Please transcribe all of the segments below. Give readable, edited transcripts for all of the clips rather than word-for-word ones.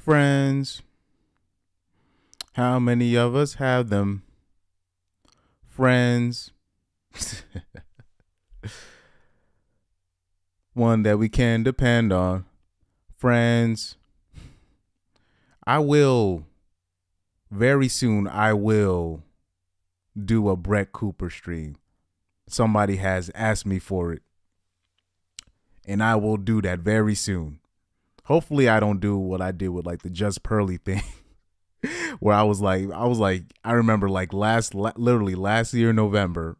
Friends. How many of us have them? Friends. One that we can depend on. Friends. Very soon, I will do a Brett Cooper stream. Somebody has asked me for it. And I will do that very soon. Hopefully I don't do what I did with like the Just Pearly thing. Where I remember like literally last year, November,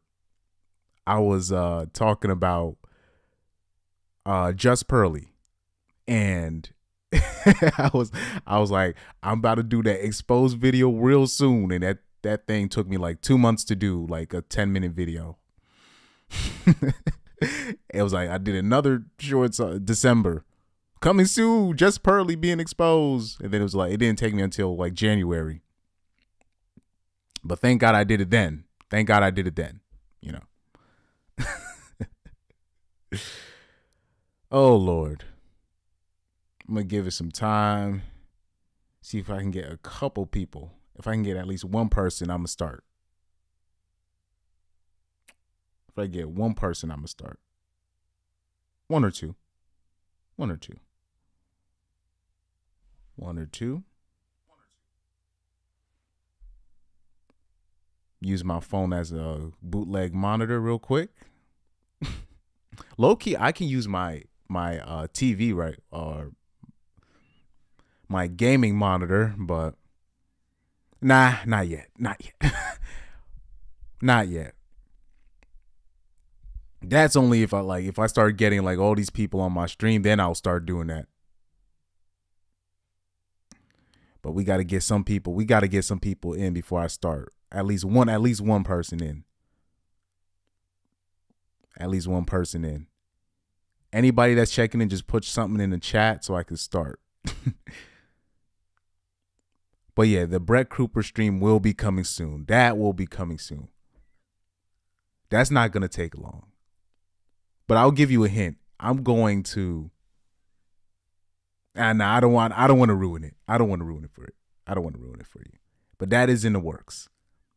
I was talking about Just Pearly. And I was like, I'm about to do that exposed video real soon. And that thing took me like 2 months to do, like a 10-minute video. It was like I did another shorts December. Coming soon, Just Pearly being exposed. And then it was like, it didn't take me until like January. But thank God I did it then. You know. Oh, Lord. I'm going to give it some time. See if I can get a couple people. If I can get at least one person, I'm going to start. If I get one person, I'm going to start. One or two. Use my phone as a bootleg monitor real quick. Low key, I can use my TV, right? Or my gaming monitor, but not yet. Not yet. That's only if I start getting like all these people on my stream, then I'll start doing that. But we got to get some people in before I start. At least one person in. Anybody that's checking in, just put something in the chat so I can start. But yeah, the Brett Cooper stream will be coming soon. That will be coming soon. That's not going to take long. But I'll give you a hint. I'm going to, and I don't want to ruin it. I don't want to ruin it for you. But that is in the works,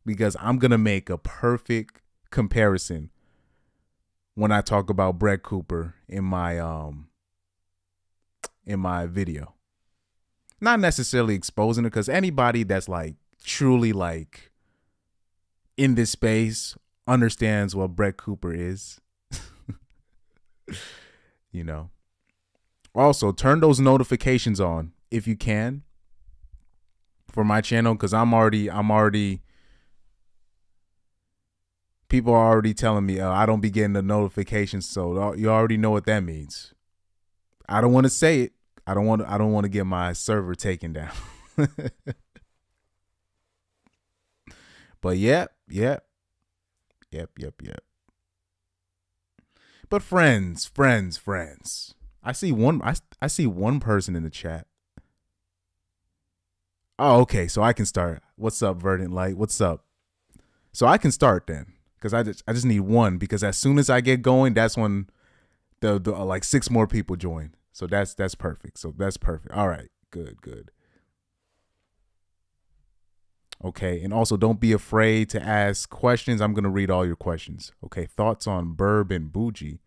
because I'm going to make a perfect comparison when I talk about Brett Cooper in my video. Not necessarily exposing it, because anybody that's like truly like in this space understands what Brett Cooper is. You know. Also, turn those notifications on if you can for my channel, because I'm already people are already telling me I don't be getting the notifications, so you already know what that means. I don't want to say it. I don't want to get my server taken down. But yep. But friends. I see one person in the chat. Oh, okay. So I can start. What's up, Verdant Light? What's up? So I can start then, because I just need one, because as soon as I get going, that's when the like 6 more people join. So that's perfect. All right. Good. Okay. And also, don't be afraid to ask questions. I'm going to read all your questions. Okay. Thoughts on Bourbon Bougie?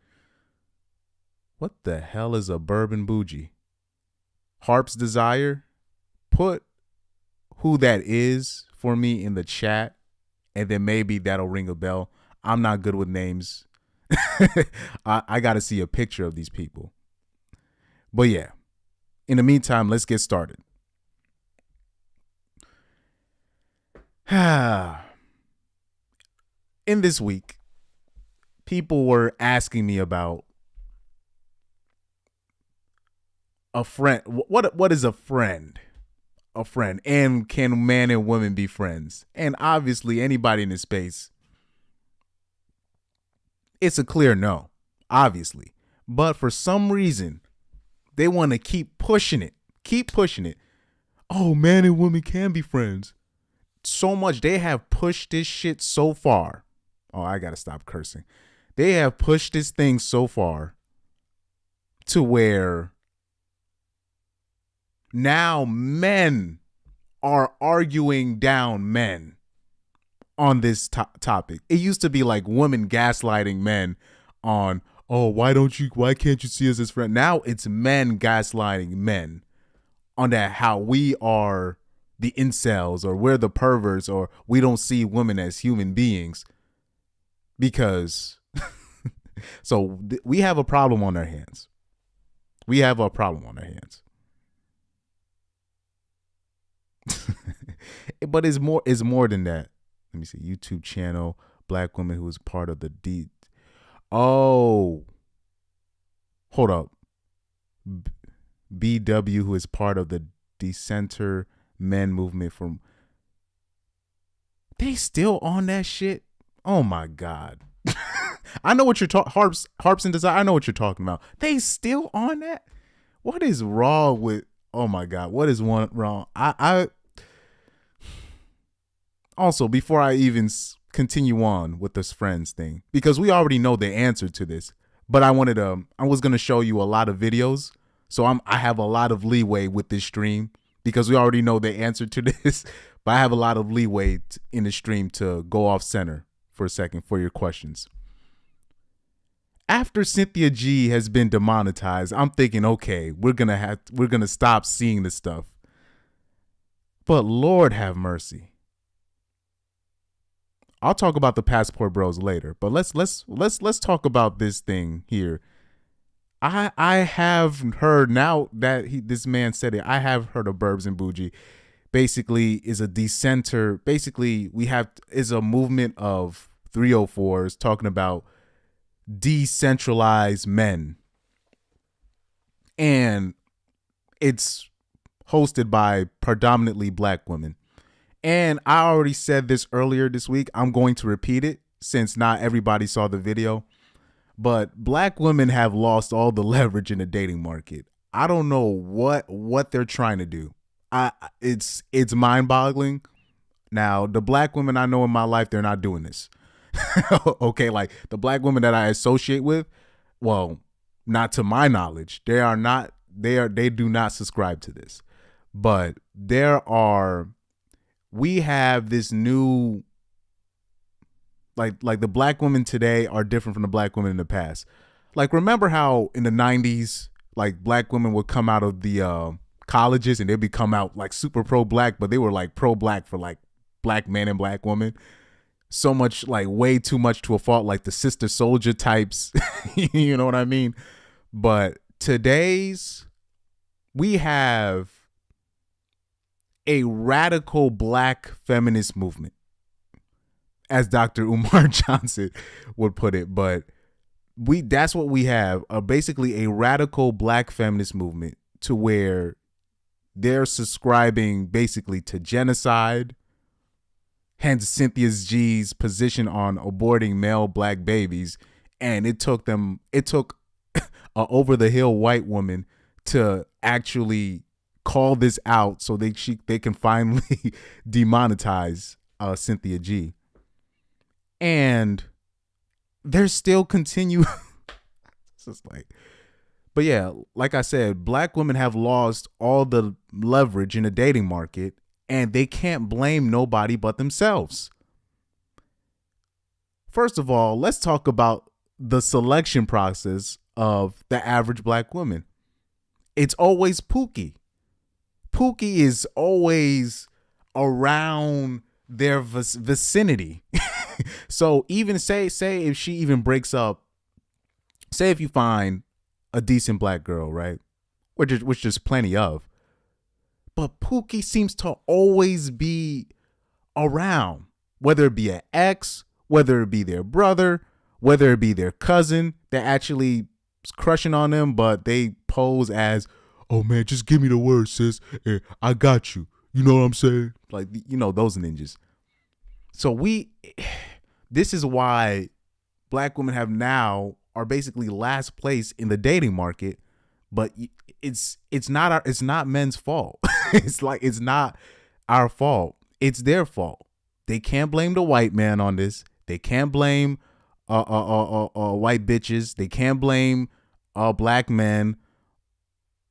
What the hell is a Bourbon Bougie? Harp's Desire? Put who that is for me in the chat, and then maybe that'll ring a bell. I'm not good with names. I got to see a picture of these people. But yeah, in the meantime, let's get started. In this week, people were asking me about a friend. What is a friend? A friend. And can man and woman be friends? And obviously, anybody in this space, it's a clear no, obviously. But for some reason, they want to keep pushing it. Oh, man and woman can be friends. So much. They have pushed this shit so far. Oh, I got to stop cursing. They have pushed this thing so far to where Now men are arguing down men on this topic. It used to be like women gaslighting men on, oh, why can't you see us as friends? Now it's men gaslighting men on that, how we are the incels, or we're the perverts, or we don't see women as human beings. Because we have a problem on our hands. We have a problem on our hands. But it's more than that. Let me see. YouTube channel, black woman who was part of the Oh, hold up. BW, who is part of the Decenter Men movement from. They still on that shit? Oh my God. I know what you're talking. Harps and Desire. I know what you're talking about. They still on that? What is wrong with? Oh my God. What is wrong? I also, before I even continue on with this friends thing, because we already know the answer to this, but I was going to show you a lot of videos. So I have a lot of leeway with this stream because we already know the answer to this, but I have a lot of leeway in the stream to go off center for a second for your questions. After Cynthia G has been demonetized, I'm thinking, okay, we're going to stop seeing this stuff. But Lord have mercy. I'll talk about the Passport Bros later, but let's talk about this thing here. I have heard, now that this man said it, I have heard of Burbs and Bougie. Basically, is a dissenter. Basically, is a movement of 304s talking about decentralized men, and it's hosted by predominantly black women. And I already said this earlier this week. I'm going to repeat it since not everybody saw the video. But black women have lost all the leverage in the dating market. I don't know what they're trying to do. It's mind-boggling. Now, the black women I know in my life, they're not doing this. Okay, like the black women that I associate with, well, not to my knowledge. They do not subscribe to this. But we have this new, like the black women today are different from the black women in the past. Like, remember how in the 90s, like black women would come out of the colleges and they'd become out like super pro-black, but they were like pro-black for like black men and black women. So much, like way too much to a fault, like the Sister Soldier types. You know what I mean? But we have a radical black feminist movement, as Dr. Umar Johnson would put it. But that's what we have, basically a radical black feminist movement, to where they're subscribing basically to genocide, hence Cynthia G's position on aborting male black babies. And it took a over the hill white woman to actually call this out so they can finally demonetize Cynthia G. And they're still continue. It's just like, but yeah, like I said, black women have lost all the leverage in the dating market, and they can't blame nobody but themselves. First of all, let's talk about the selection process of the average black woman. It's always Pookie. Pookie is always around their vicinity. So even say if she even breaks up, say if you find a decent black girl, right? Which there's plenty of. But Pookie seems to always be around, whether it be an ex, whether it be their brother, whether it be their cousin that actually is crushing on them, but they pose as, oh man, just give me the word, sis. Hey, I got you. You know what I'm saying? Like, you know, those ninjas. So this is why black women are basically last place in the dating market, but it's not men's fault. It's not our fault. It's their fault. They can't blame the white man on this. They can't blame white bitches. They can't blame black men.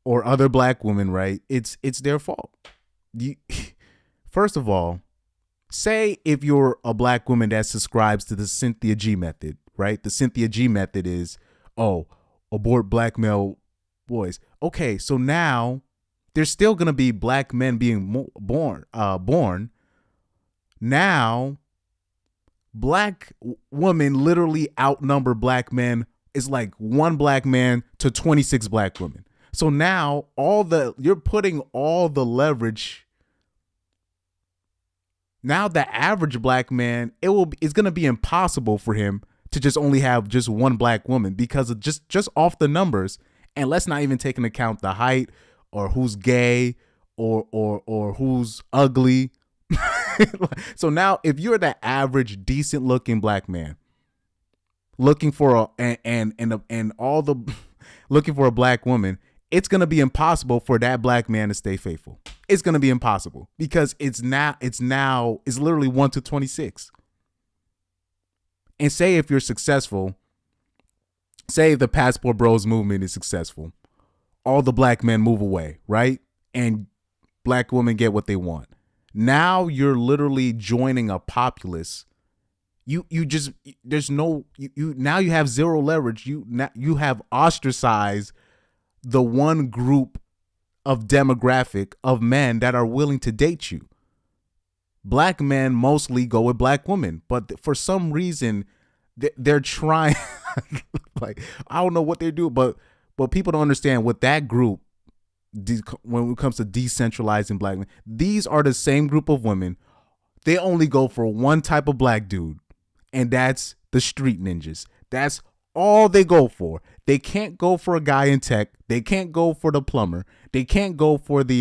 or other black women, right? It's their fault. You, first of all, say if you're a black woman that subscribes to the Cynthia G method, right? The Cynthia G method is, oh, abort black male boys. Okay, so now there's still gonna be black men being born. Now, black women literally outnumber black men. It's like one black man to 26 black women. So now you're putting all the leverage. Now the average black man, it's gonna be impossible for him to just only have just one black woman because of just off the numbers. And let's not even take into account the height or who's gay or who's ugly. So now if you're the average decent looking black man looking for looking for a black woman, it's going to be impossible for that black man to stay faithful. It's going to be impossible because it's literally 1 to 26. And say if you're successful, say the Passport Bros movement is successful, all the black men move away, right? And black women get what they want. Now you're literally joining a populace. You now you have zero leverage. You have ostracized the one group of demographic of men that are willing to date you. Black men mostly go with black women, but for some reason they're trying like, I don't know what they do, but people don't understand what that group, when it comes to decentralizing black men, these are the same group of women. They only go for one type of black dude, and that's the street ninjas. That's all they go for. They can't go for a guy in tech. They can't go for the plumber. They can't go for the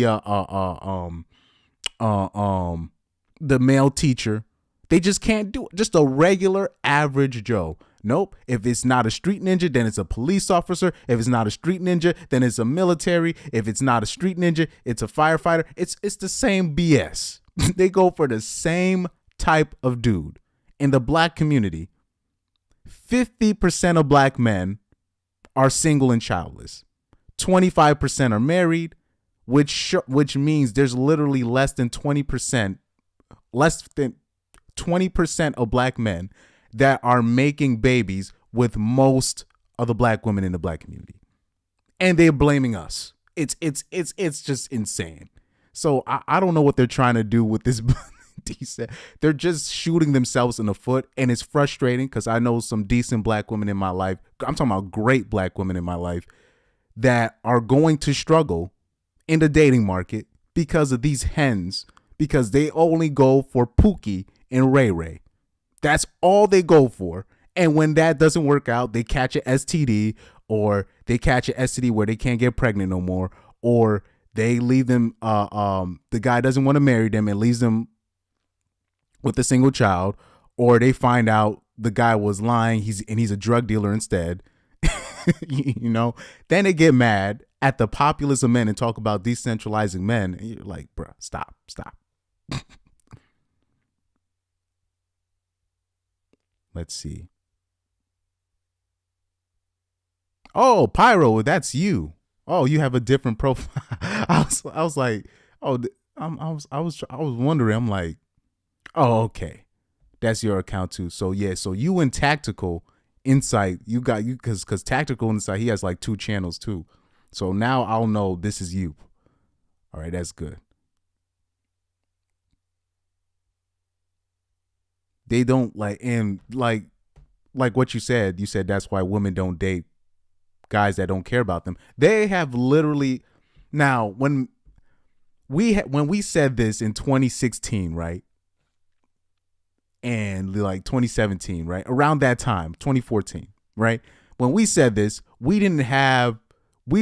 male teacher. They just can't do it. Just a regular average Joe. Nope. If it's not a street ninja, then it's a police officer. If it's not a street ninja, then it's a military. If it's not a street ninja, it's a firefighter. It's the same BS. They go for the same type of dude. In the black community, 50% of black men are single and childless. 25% are married, which means there's literally less than 20% of black men that are making babies with most of the black women in the black community. And they're blaming us. It's just insane. So I don't know what they're trying to do with this. They're just shooting themselves in the foot, and it's frustrating because I know some decent black women in my life. I'm talking about great black women in my life that are going to struggle in the dating market because of these hens, because they only go for Pookie and Ray Ray. That's all they go for. And when that doesn't work out, they catch an STD, or they catch an STD where they can't get pregnant no more, or they leave them, the guy doesn't want to marry them and leaves them with a single child, or they find out the guy was lying, he's a drug dealer instead. Then they get mad at the populace of men and talk about decentralizing men. And you're like, bro, stop. Let's see. Oh, Pyro, that's you. Oh, you have a different profile. I was like, oh, I was wondering. I'm like, oh, okay, that's your account too. So yeah, so you and Tactical Insight, you because Tactical Insight, he has like 2 channels too. So now I'll know this is you. All right, that's good. They don't like, and like what you said that's why women don't date guys that don't care about them. They have literally, now when we said this in 2016, right? And like 2017, right? Around that time, 2014, right? When we said this, we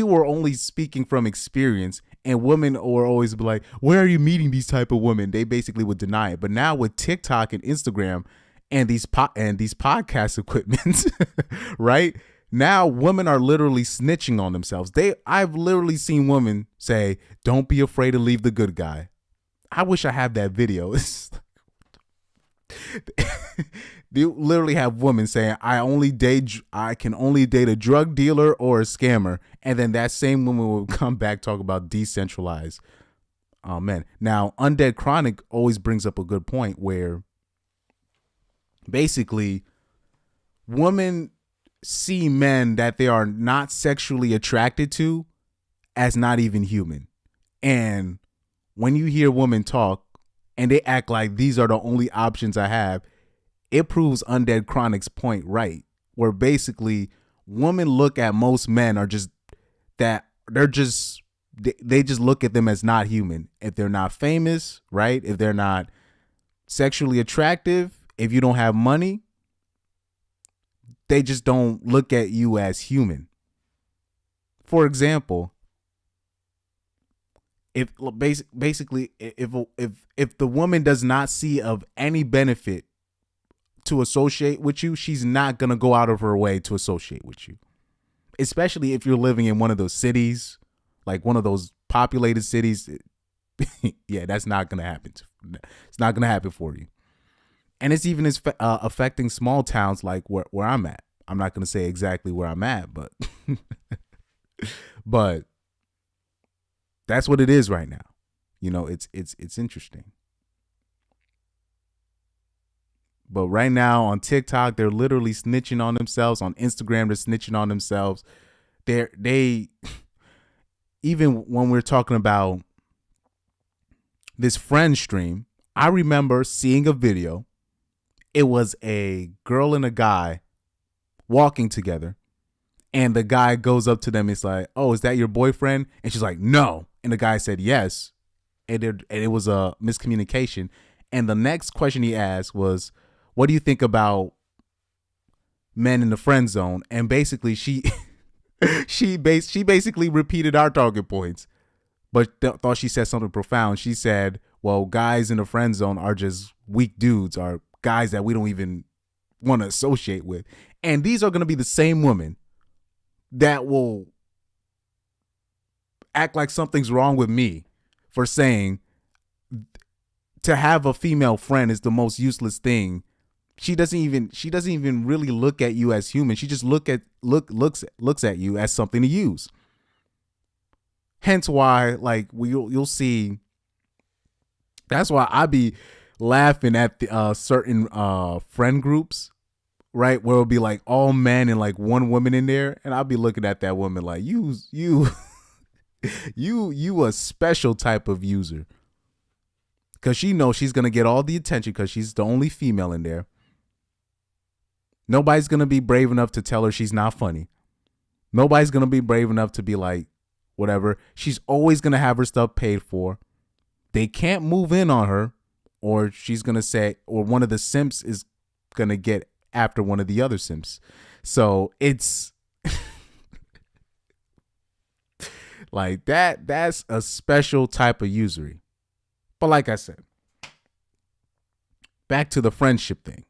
were only speaking from experience, and women were always be like, where are you meeting these type of women? They basically would deny it. But now with TikTok and Instagram and these podcast equipment, right? Now women are literally snitching on themselves. I've literally seen women say, don't be afraid to leave the good guy. I wish I had that video. They literally have women saying, I can only date a drug dealer or a scammer. And then that same woman will come back, talk about decentralized. Oh man. Now, Undead Chronic always brings up a good point where basically women see men that they are not sexually attracted to as not even human. And when you hear women talk and they act like these are the only options I have, it proves Undead Chronic's point right, where basically women look at most men are just that they just look at them as not human. If they're not famous, right? If they're not sexually attractive, if you don't have money, they just don't look at you as human. For example, if basically if the woman does not see of any benefit to associate with you, she's not going to go out of her way to associate with you. Especially if you're living in one of those cities, like one of those populated cities. Yeah, that's not going to happen. It's not going to happen for you. And it's even affecting small towns like where I'm at. I'm not going to say exactly where I'm at, but but that's what it is right now. You know, it's interesting. But right now on TikTok, they're literally snitching on themselves. On Instagram, they're snitching on themselves. They even when we're talking about this friend stream, I remember seeing a video. It was a girl and a guy walking together. And the guy goes up to them. It's like, oh, is that your boyfriend? And she's like, no. And the guy said, yes. And it was a miscommunication. And the next question he asked was, what do you think about men in the friend zone? And basically she basically repeated our talking points, but thought she said something profound. She said, well, guys in the friend zone are just weak dudes, are guys that we don't even want to associate with. And these are going to be the same women that will act like something's wrong with me for saying to have a female friend is the most useless thing. She doesn't even really look at you as human. She just looks at you as something to use. Hence why, like, you'll see. That's why I be laughing at the certain friend groups, right? Where it'll be like all men and like one woman in there, and I'll be looking at that woman like you a special type of user, because she knows she's gonna get all the attention because she's the only female in there. Nobody's gonna be brave enough to tell her she's not funny. Nobody's gonna be brave enough to be like, whatever. She's always gonna have her stuff paid for. They can't move in on her, or she's gonna say, or one of the simps is gonna get after one of the other simps. So it's like that's a special type of usury. But like I said, back to the friendship thing.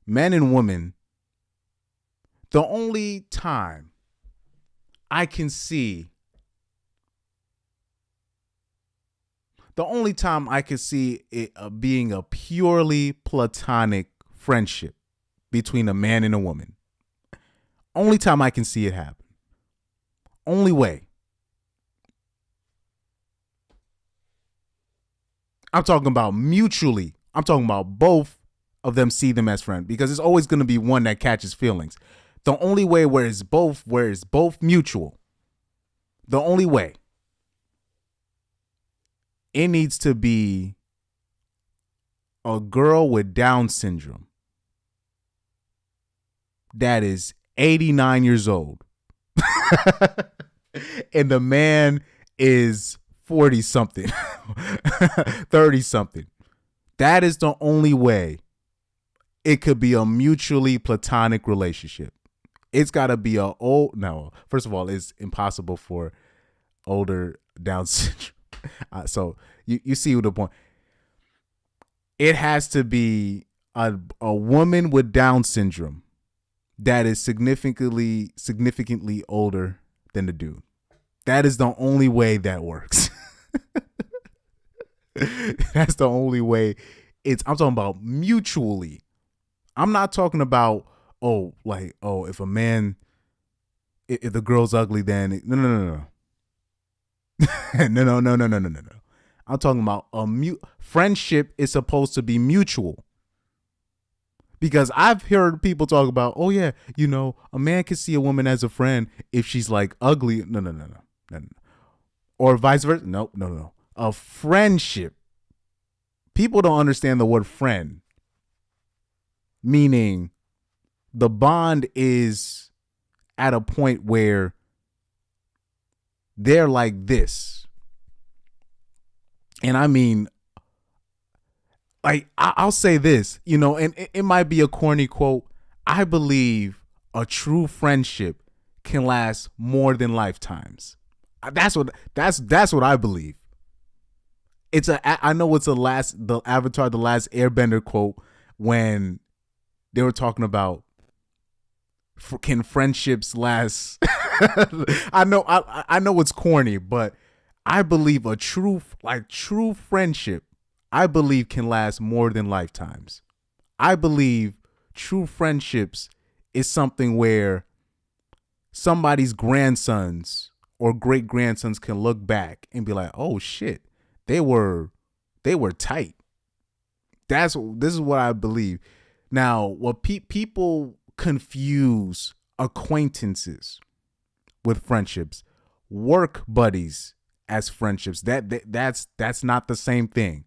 Men and women, the only time I can see it being a purely platonic friendship between a man and a woman. Only time I can see it happen. Only way. I'm talking about mutually. I'm talking about both of them see them as friends, because it's always going to be one that catches feelings. The only way where it's both mutual. The only way. It needs to be a girl with Down syndrome that is 89 years old. And the man is 40 something, 30 something. That is the only way it could be a mutually platonic relationship. It's got to be first of all, it's impossible for older Down syndrome. So you see the point. It has to be a woman with Down syndrome that is significantly older than the dude. That is the only way that works. That's the only way I'm talking about mutually. I'm not talking about, if a man, if the girl's ugly, then no. No. I'm talking about friendship is supposed to be mutual. Because I've heard people talk about, oh yeah, a man can see a woman as a friend if she's like ugly. No. Or vice versa. No. A friendship. People don't understand the word friend. Meaning the bond is at a point where they're like this. And I mean, I'll say this, and it might be a corny quote. I believe a true friendship can last more than lifetimes. That's what I believe. I know it's the Avatar, the Last Airbender quote when they were talking about can friendships last. I know it's corny, but I believe a true friendship, I believe, can last more than lifetimes. I believe true friendships is something where somebody's grandsons or great grandsons can look back and be like, "Oh shit, they were tight." This is what I believe. Now, what people confuse acquaintances with friendships, work buddies as friendships. That's not the same thing.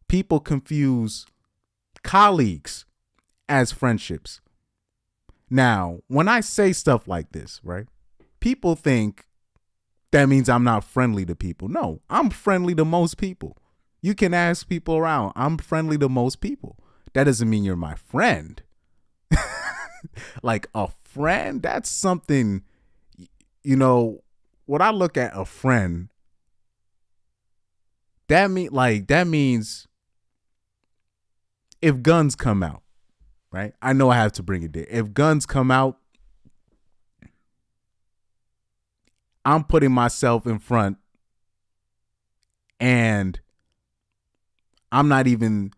People confuse colleagues as friendships. Now, when I say stuff like this, right, people think that means I'm not friendly to people. No, I'm friendly to most people. You can ask people around. I'm friendly to most people. That doesn't mean you're my friend. Like a friend, that's something, when I look at a friend, that means if guns come out, right? I know I have to bring it there. If guns come out, I'm putting myself in front and I'm not even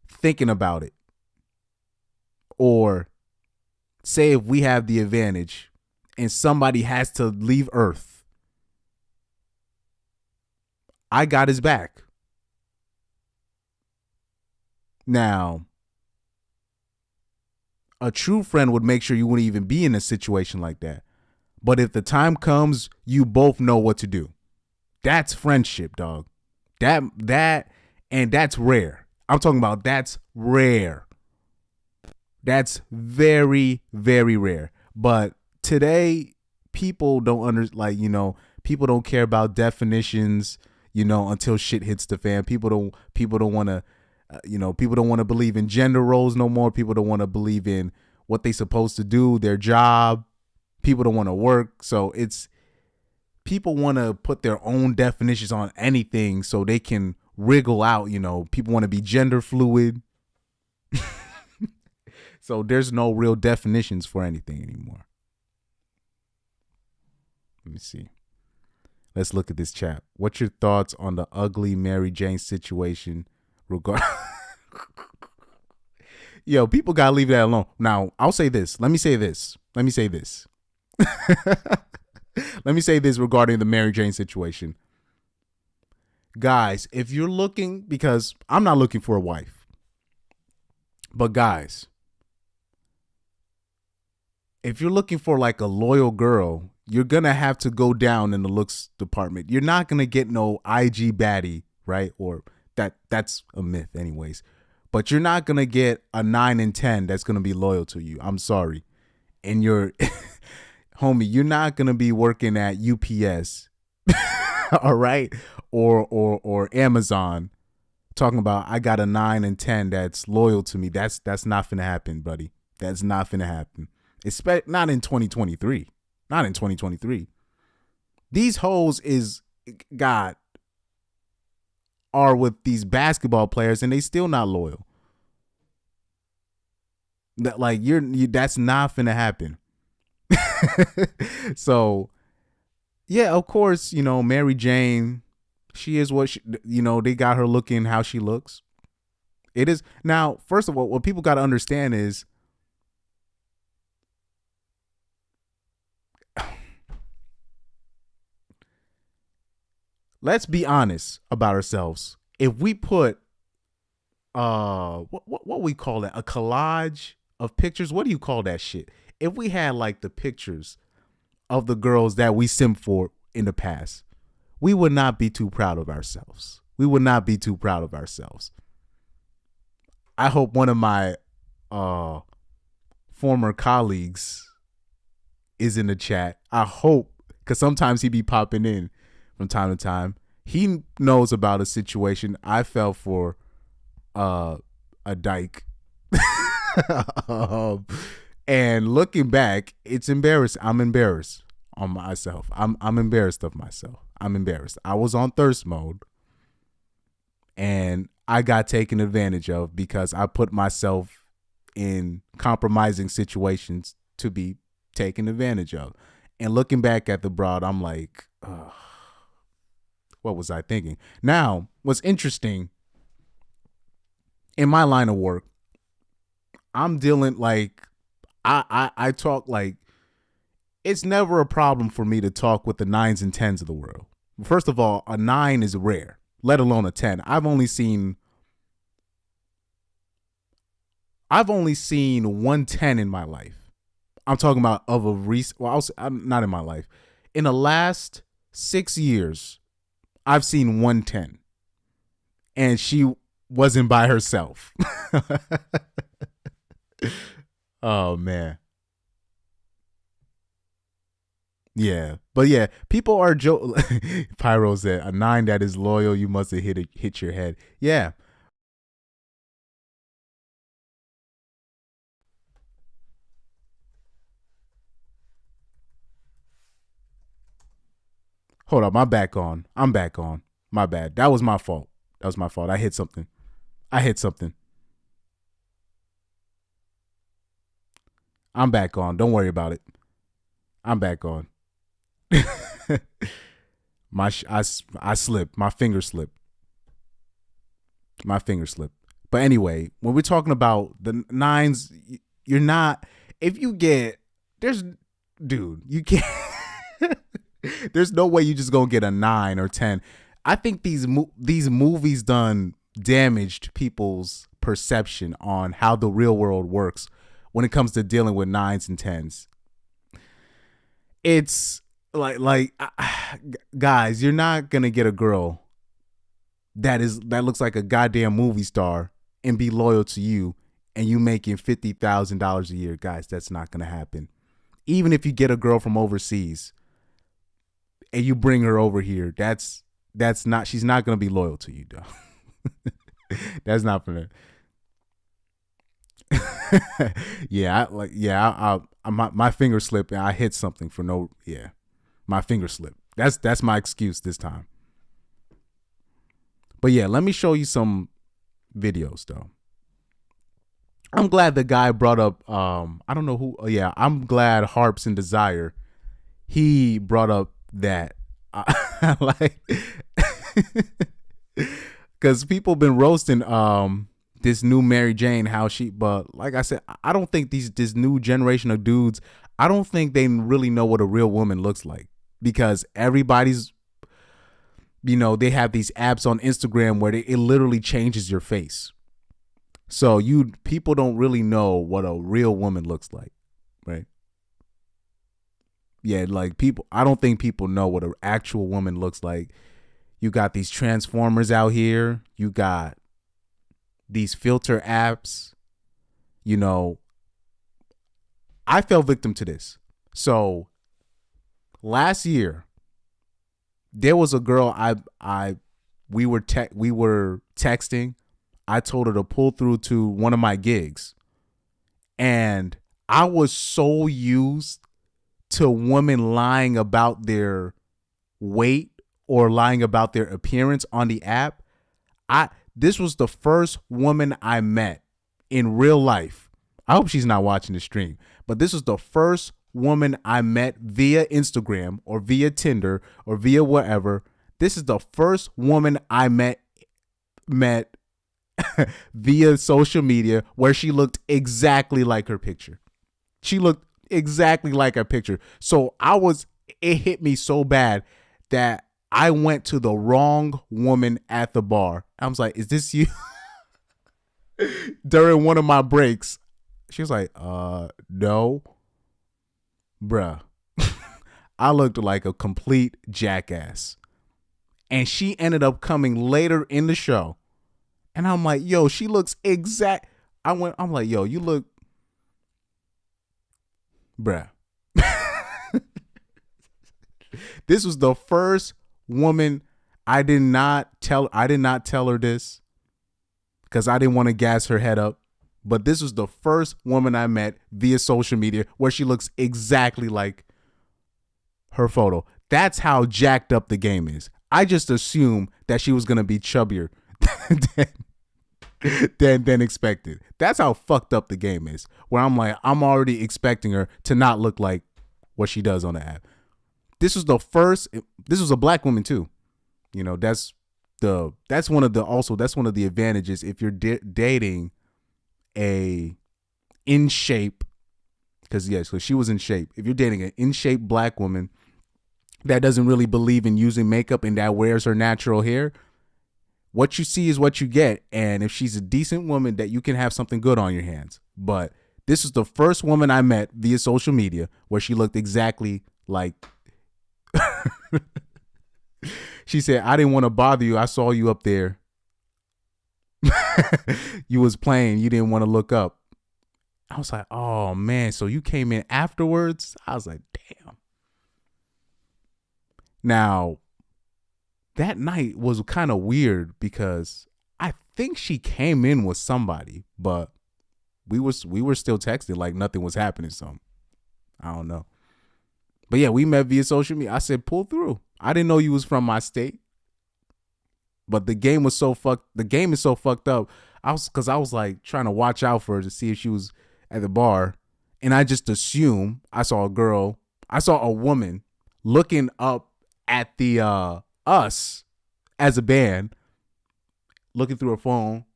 thinking about it. Or say if we have the advantage and somebody has to leave Earth, I got his back. Now, a true friend would make sure you wouldn't even be in a situation like that. But if the time comes, you both know what to do. That's friendship, dog. And that's rare. I'm talking about that's rare. That's very, very rare. But today, people don't people don't care about definitions, until shit hits the fan. People don't want to, people don't want to believe in gender roles no more. People don't want to believe in what they supposed to do, their job. People don't want to work. So people want to put their own definitions on anything so they can wriggle out, people want to be gender fluid. So there's no real definitions for anything anymore. Let me see. Let's look at this chat. What's your thoughts on the ugly Mary Jane situation? Yo, people gotta leave that alone. Now, I'll say this. Let me say this. Let me say this regarding the Mary Jane situation. Guys, if you're looking, because I'm not looking for a wife, but guys, if you're looking for like a loyal girl, you're going to have to go down in the looks department. You're not going to get no IG baddie, right? Or that's a myth anyways. But you're not going to get a 9 and 10 that's going to be loyal to you. I'm sorry. And you're, homie, you're not going to be working at UPS, all right? Or Amazon talking about I got a 9 and 10 that's loyal to me. That's not finna happen, buddy. That's not finna happen. Not in 2023. Not in 2023. These hoes are with these basketball players and they still not loyal. That that's not finna happen. So yeah, of course, Mary Jane, she is what she, they got her looking how she looks. It is. Now, first of all, what people got to understand is let's be honest about ourselves. If we put what we call that, a collage of pictures, what do you call that shit? If we had like the pictures of the girls that we simp for in the past, we would not be too proud of ourselves. We would not be too proud of ourselves. I hope one of my former colleagues is in the chat. I hope, because sometimes he be popping in from time to time. He knows about a situation I fell for a dyke. And looking back, it's embarrassing. I'm embarrassed on myself. I'm embarrassed of myself. I'm embarrassed. I was on thirst mode and I got taken advantage of because I put myself in compromising situations to be taken advantage of. And looking back at the broad, I'm like, what was I thinking? Now, what's interesting, in my line of work, I'm dealing like, I talk like, it's never a problem for me to talk with the 9s and 10s of the world. First of all, a 9 is rare, let alone a 10. I've only seen 110 in my life. I'm talking about of a recent, well, I'm not in my life. In the last 6 years, I've seen 110. And she wasn't by herself. Oh, man. Yeah. But yeah, people are Pyro said, a 9 that is loyal, you must have hit your head. Yeah. Hold up, I'm back on. My bad. That was my fault. I hit something. I'm back on. Don't worry about it. I'm back on. I slipped. My finger slipped. But anyway, when we're talking about the 9s, you're not, if you get, you can't, there's no way you just gonna get a 9 or 10. I think these movies done damaged people's perception on how the real world works when it comes to dealing with 9s and 10s. It's like guys, you're not gonna get a girl that looks like a goddamn movie star and be loyal to you, and you making $50,000 a year. Guys, that's not gonna happen. Even if you get a girl from overseas and you bring her over here, she's not gonna be loyal to you, though. That's not for that. My finger slipped and I hit something for no. Yeah, my finger slipped. That's my excuse this time. But yeah, let me show you some videos though. I'm glad the guy brought up. I don't know who. Yeah, I'm glad Harps and Desire. He brought up that like because people been roasting this new Mary Jane, but like I said, I don't think this new generation of dudes, I don't think they really know what a real woman looks like, because everybody's, they have these apps on Instagram where it literally changes your face. So people don't really know what a real woman looks like, right? Yeah, like I don't think people know what an actual woman looks like. You got these transformers out here. You got these filter apps. I fell victim to this. So last year, there was a girl we were texting. I told her to pull through to one of my gigs. And I was so used to women lying about their weight or lying about their appearance on the app. This was the first woman I met in real life. I hope she's not watching the stream, but this was the first woman I met via Instagram or via Tinder or via whatever. This is the first woman I met via social media where she looked exactly like her picture. She looked exactly like her picture. So it hit me so bad that I went to the wrong woman at the bar. I was like, is this you? During one of my breaks, she was like, no, bruh. I looked like a complete jackass. And she ended up coming later in the show. And I'm like, yo, she looks exact. I'm like, yo, you look, bruh. This was the first woman. I did not tell her this because I didn't want to gas her head up. But this was the first woman I met via social media where she looks exactly like her photo. That's how jacked up the game is. I just assumed that she was going to be chubbier than expected. That's how fucked up the game is. Where I'm like, I'm already expecting her to not look like what she does on the app. This was a black woman too. You know, that's one of the advantages if you're dating a in shape, because she was in shape. If you're dating an in shape black woman that doesn't really believe in using makeup and that wears her natural hair, what you see is what you get. And if she's a decent woman, that you can have something good on your hands. But this is the first woman I met via social media where she looked exactly like. She said, I didn't want to bother you. I saw you up there. You was playing. You didn't want to look up. I was like, oh, man. So you came in afterwards? I was like, damn. Now, that night was kind of weird because I think she came in with somebody, but we were still texting like nothing was happening. So I don't know. But yeah, we met via social media. I said, pull through. I didn't know you was from my state. But the game is so fucked up. I was like trying to watch out for her to see if she was at the bar. And I just assumed I saw a woman looking up at the us as a band, looking through her phone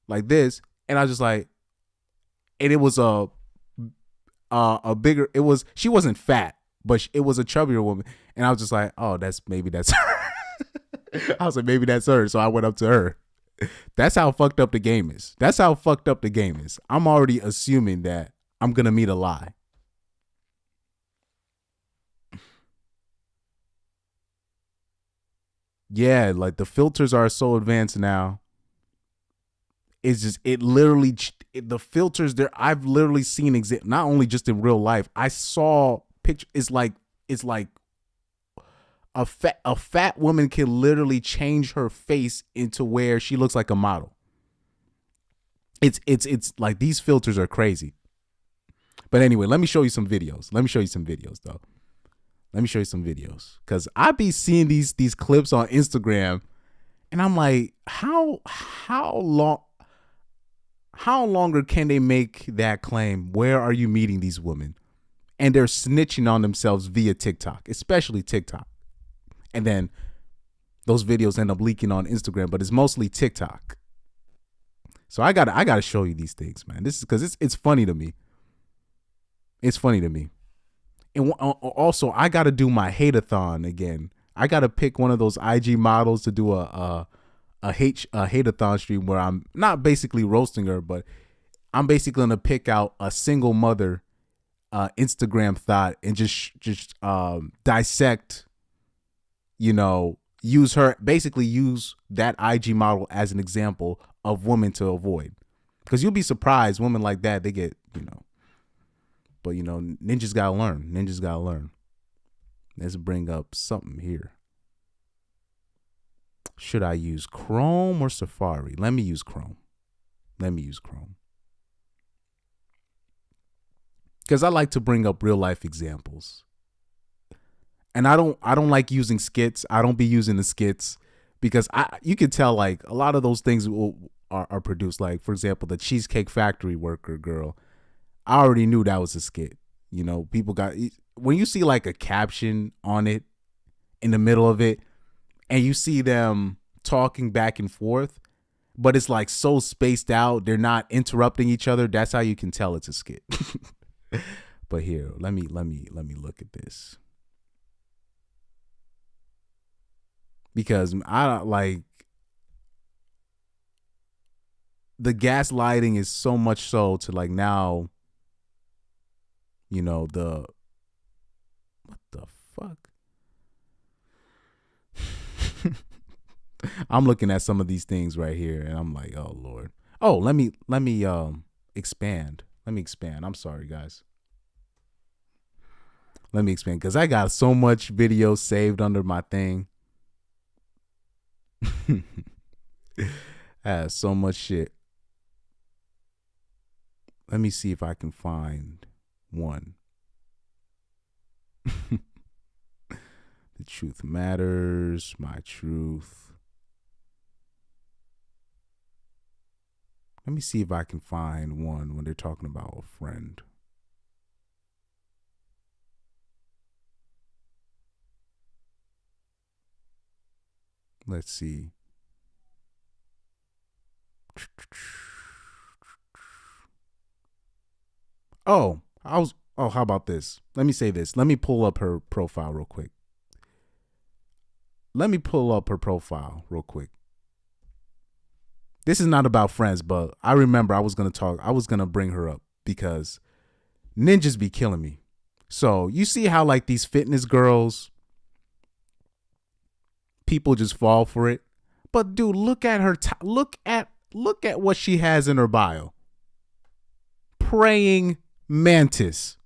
like this. And I was just like, and it was she wasn't fat, but it was a chubbier woman. And I was just like, oh, maybe that's her. I was like, maybe that's her. So I went up to her. That's how fucked up the game is. I'm already assuming that I'm going to meet a lie. Yeah, like the filters are so advanced now. It's just, the filters there, I've literally seen not only just in real life. I saw pictures. It's like a fat woman can literally change her face into where she looks like a model. It's like these filters are crazy. But anyway, let me show you some videos. Though. Let me show you some videos. Cause I be seeing these clips on Instagram and I'm like, how longer can they make that claim? Where are you meeting these women? And they're snitching on themselves via TikTok, especially TikTok. And then those videos end up leaking on Instagram, but it's mostly TikTok. So I gotta show you these things, man. This is because it's funny to me. It's funny to me. And also, I gotta do my hate-a-thon again. I gotta pick one of those IG models to do a hate-a-thon stream where I'm not basically roasting her, but I'm basically gonna pick out a single mother Instagram thought and just dissect. Use that IG model as an example of women to avoid. Because you'll be surprised, women like that, they get, But, ninjas gotta learn. Let's bring up something here. Should I use Chrome or Safari? Let me use Chrome. Because I like to bring up real life examples. And I don't like using skits. I don't be using the skits because you can tell like a lot of those things are produced. Like, for example, the Cheesecake Factory worker girl. I already knew that was a skit. People when you see like a caption on it in the middle of it and you see them talking back and forth, but it's like so spaced out. They're not interrupting each other. That's how you can tell it's a skit. But here, let me look at this. Because I don't like the gaslighting is so much so to like now, you know, what the fuck? I'm looking at some of these things right here and I'm like, oh Lord. Oh, let me expand. Let me expand. I'm sorry, guys. Let me expand because I got so much video saved under my thing. I have so much shit. Let me see if I can find one. The truth matters. My truth. Let me see if I can find one when they're talking about a friend. Let's see. Oh, how about this? Let me say this. Let me pull up her profile real quick. This is not about friends, but I remember I was going to bring her up because ninjas be killing me. So you see how like these fitness girls, people just fall for it. But dude, look at her. Look at what she has in her bio. Praying mantis.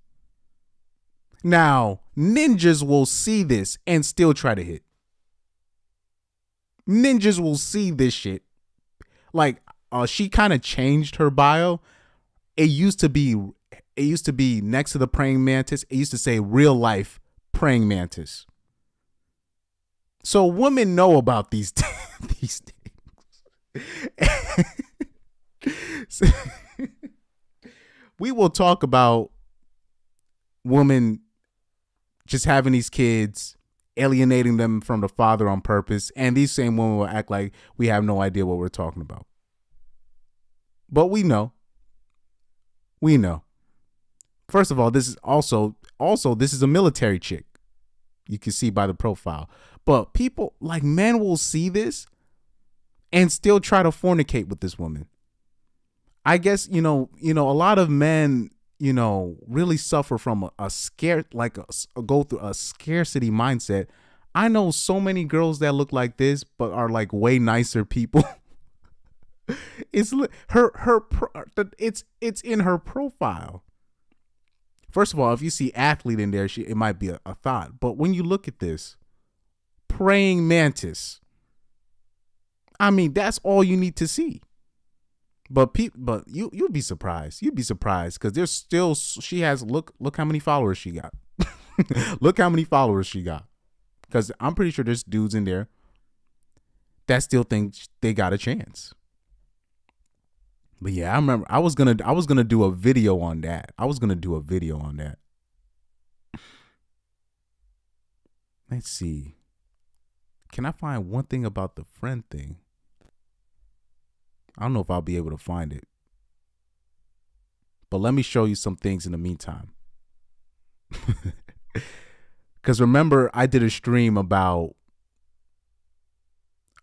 Now, ninjas will see this and still try to hit. Ninjas will see this shit. Like, she kind of changed her bio. It used to be next to the praying mantis. It used to say real life praying mantis. So women know about these things. So, we will talk about women just having these kids, alienating them from the father on purpose, and these same women will act like we have no idea what we're talking about. But we know. First of all, this is also this is a military chick. You can see by the profile. But people, like men, will see this and still try to fornicate with this woman. I guess, you know, a lot of men, really suffer from go through a scarcity mindset. I know so many girls that look like this, but are like way nicer people. It's in her profile. First of all, if you see athlete in there, it might be a thought. But when you look at this, praying mantis, I mean, that's all you need to see. But you'd be surprised. You'd be surprised because there's still, she has, look how many followers she got. Look how many followers she got. Because I'm pretty sure there's dudes in there that still think they got a chance. But yeah, I remember I was gonna do a video on that. Let's see. Can I find one thing about the friend thing? I don't know if I'll be able to find it. But let me show you some things in the meantime. Because remember, I did a stream about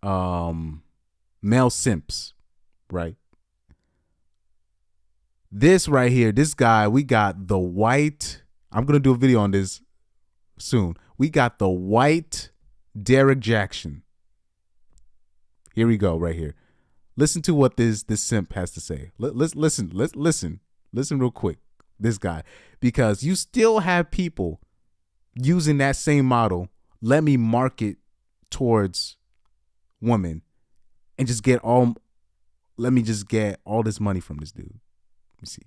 male simps, right? This right here, this guy, we got the white. I'm going to do a video on this soon. We got the white Derek Jackson. Here we go, right here. Listen to what this simp has to say. Listen real quick. This guy, because you still have people using that same model. Let me market towards women and just get all. Let me just get all this money from this dude. Let me see.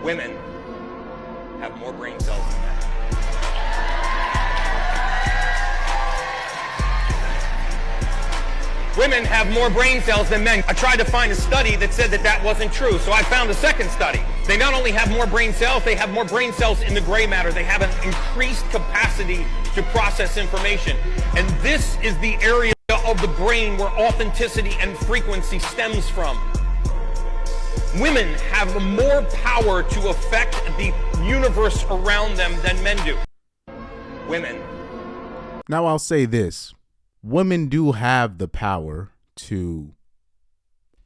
Women have more brain cells than men. Women have more brain cells than men. I tried to find a study that said that wasn't true, so I found a second study. They not only have more brain cells, they have more brain cells in the gray matter. They have an increased capacity to process information. And this is the area of the brain where authenticity and frequency stems from. Women have more power to affect the universe around them than men do. Women. Now I'll say this. Women do have the power to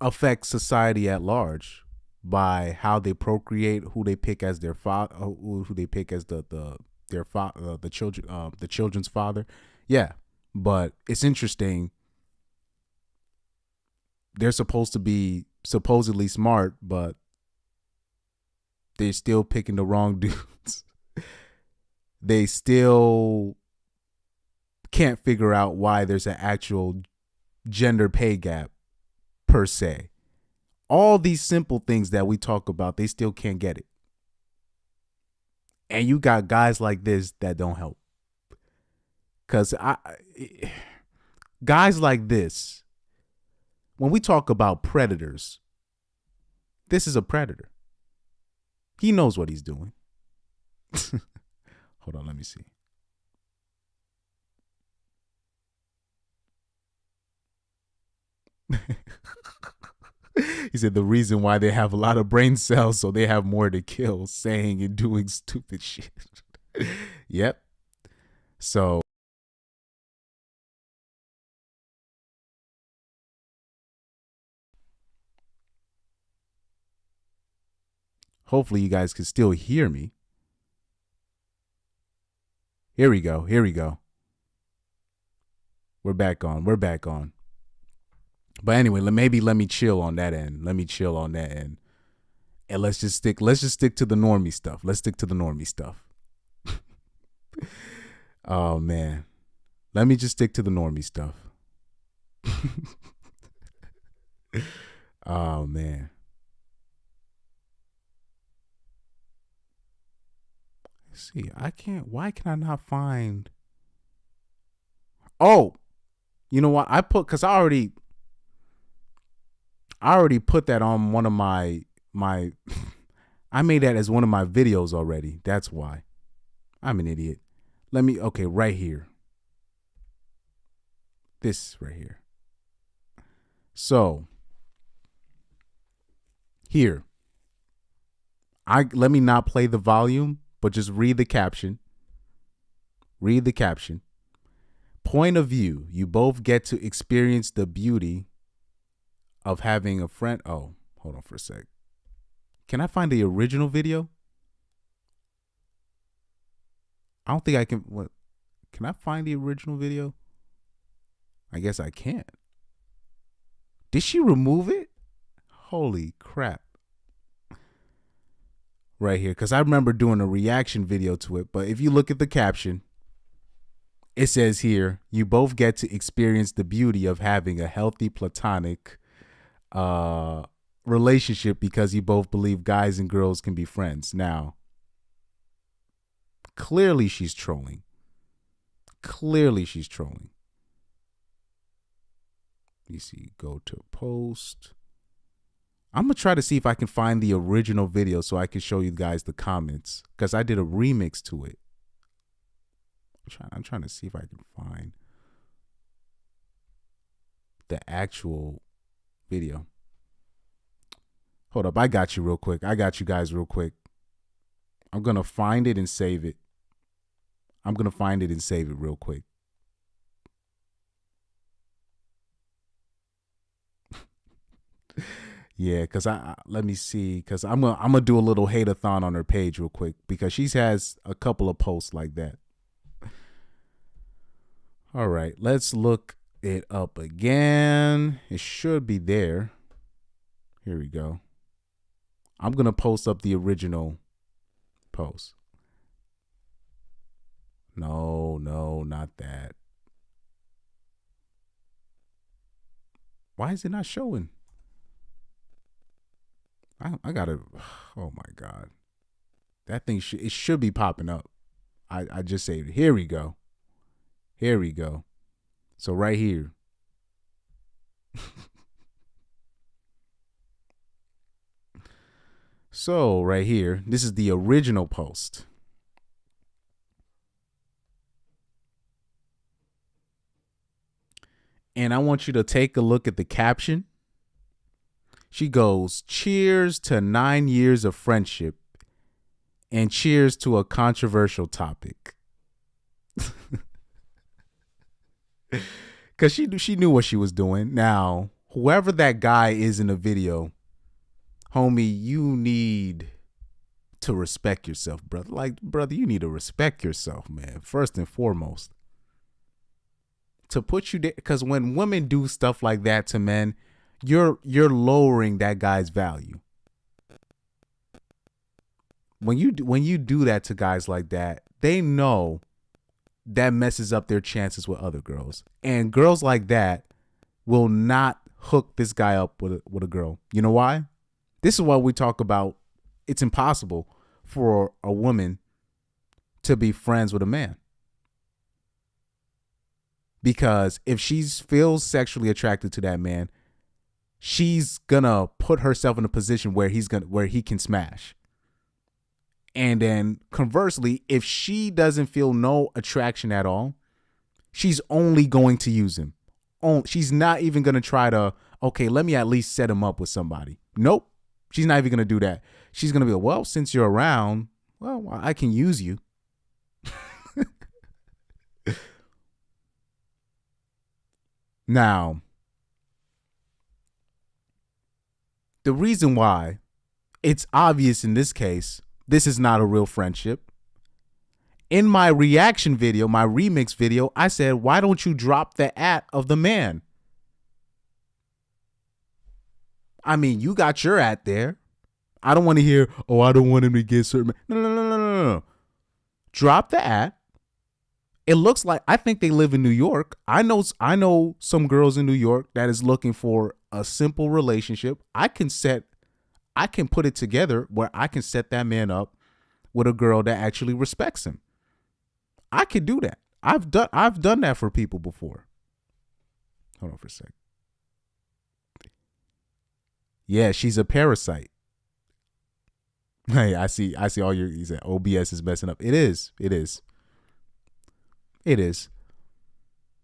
affect society at large by how they procreate, who they pick as their father, who they pick as the children's father. Yeah, but it's interesting. They're supposed to be supposedly smart, but they're still picking the wrong dudes. They still can't figure out why there's an actual gender pay gap per se. All these simple things that we talk about, they still can't get it. And you got guys like this that don't help. Because guys like this, when we talk about predators, this is a predator. He knows what he's doing. Hold on, let me see. He said the reason why they have a lot of brain cells so they have more to kill, saying and doing stupid shit. Yep. So hopefully you guys can still hear me. Here we go. Here we go. We're back on. We're back on. But anyway, maybe let me chill on that end. Let me chill on that end. And let's just stick to the normie stuff. Let's stick to the normie stuff. Oh man. Let me just stick to the normie stuff. Oh man. Let's see. Why can I not find? Oh, you know what? Cause I already put that on one of my I made that as one of my videos already. That's why. I'm an idiot. Okay, right here. This right here. So, here. Let me not play the volume, but just read the caption. Read the caption. Point of view. You both get to experience the beauty of having a friend. Oh, hold on for a sec. Can I find the original video? I don't think I can. What? Can I find the original video? I guess I can't. Did she remove it? Holy crap. Right here. Because I remember doing a reaction video to it. But if you look at the caption, it says here, you both get to experience the beauty of having a healthy platonic relationship because you both believe guys and girls can be friends. Now, clearly she's trolling. Clearly she's trolling. Let me see. Go to post. I'm going to try to see if I can find the original video so I can show you guys the comments because I did a remix to it. I'm trying to see if I can find the actual video. Hold up. I got you real quick. I got you guys real quick. I'm going to find it and save it. I'm going to find it and save it real quick. Yeah, because let me see, because I'm gonna do a little hate-a-thon on her page real quick because she has a couple of posts like that. All right, let's look it up again. It should be there. Here we go. I'm gonna post up the original post. No, not that. Why is it not showing? I gotta, oh my God. That thing, it should be popping up. I just saved it. Here we go. Here we go. So right here. So right here, this is the original post. And I want you to take a look at the caption. She goes, "Cheers to 9 years of friendship and cheers to a controversial topic." Because she knew what she was doing. Now, whoever that guy is in the video, homie, you need to respect yourself, brother. Like, brother, you need to respect yourself, man, first and foremost. To put you there, because when women do stuff like that to men, you're lowering that guy's value. When you do that to guys like that, they know that messes up their chances with other girls. And girls like that will not hook this guy up with a girl. You know why? This is what we talk about. It's impossible for a woman to be friends with a man. Because if she feels sexually attracted to that man, she's gonna put herself in a position where he can smash. And then conversely, if she doesn't feel no attraction at all, she's only going to use him. She's not even gonna try to, okay, let me at least set him up with somebody. Nope. She's not even gonna do that. She's gonna be like, well, since you're around, well, I can use you. Now, the reason why it's obvious in this case, this is not a real friendship. In my reaction video, my remix video, I said, why don't you drop the @ of the man? I mean, you got your @ there. I don't want to hear, oh, I don't want him to get certain. No. Drop the @ It looks like, I think they live in New York. I know some girls in New York that is looking for a simple relationship. I can put it together where I can set that man up with a girl that actually respects him. I could do that. I've done that for people before. Hold on for a sec. Yeah, she's a parasite. Hey, I see all your, he said OBS is messing up. It is.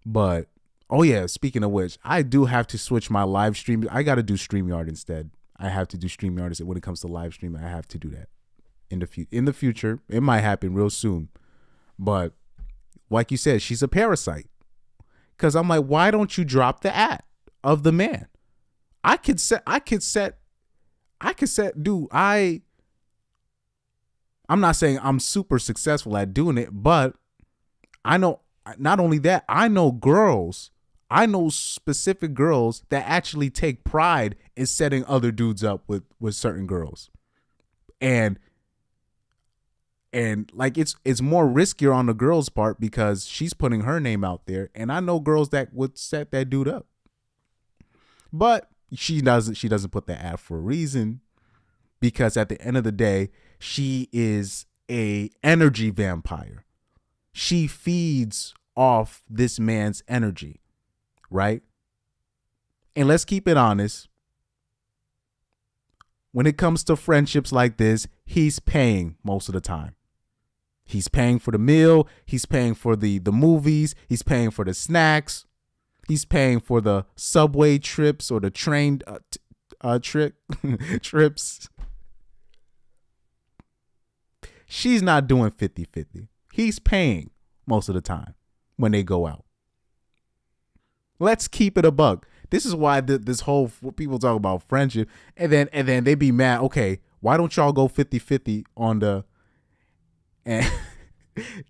But, oh yeah, speaking of which, I do have to switch my live stream. I got to do StreamYard instead. I have to do StreamYard when it comes to live streaming. I have to do that in the future. It might happen real soon. But like you said, she's a parasite. Because I'm like, why don't you drop the @ of the man? I could set, dude, I'm not saying I'm super successful at doing it, but I know, not only that, I know specific girls that actually take pride in setting other dudes up with certain girls. And like it's more riskier on the girl's part because she's putting her name out there. And I know girls that would set that dude up. But she doesn't put that @ for a reason, because at the end of the day, she is a energy vampire. She feeds off this man's energy, right? And let's keep it honest. When it comes to friendships like this, he's paying most of the time. He's paying for the meal. He's paying for the movies. He's paying for the snacks. He's paying for the subway trips or the train trips. She's not doing 50-50. He's paying most of the time when they go out. Let's keep it a buck. This is why this whole people talk about friendship and then they be mad. Okay, why don't y'all go 50-50 on the, and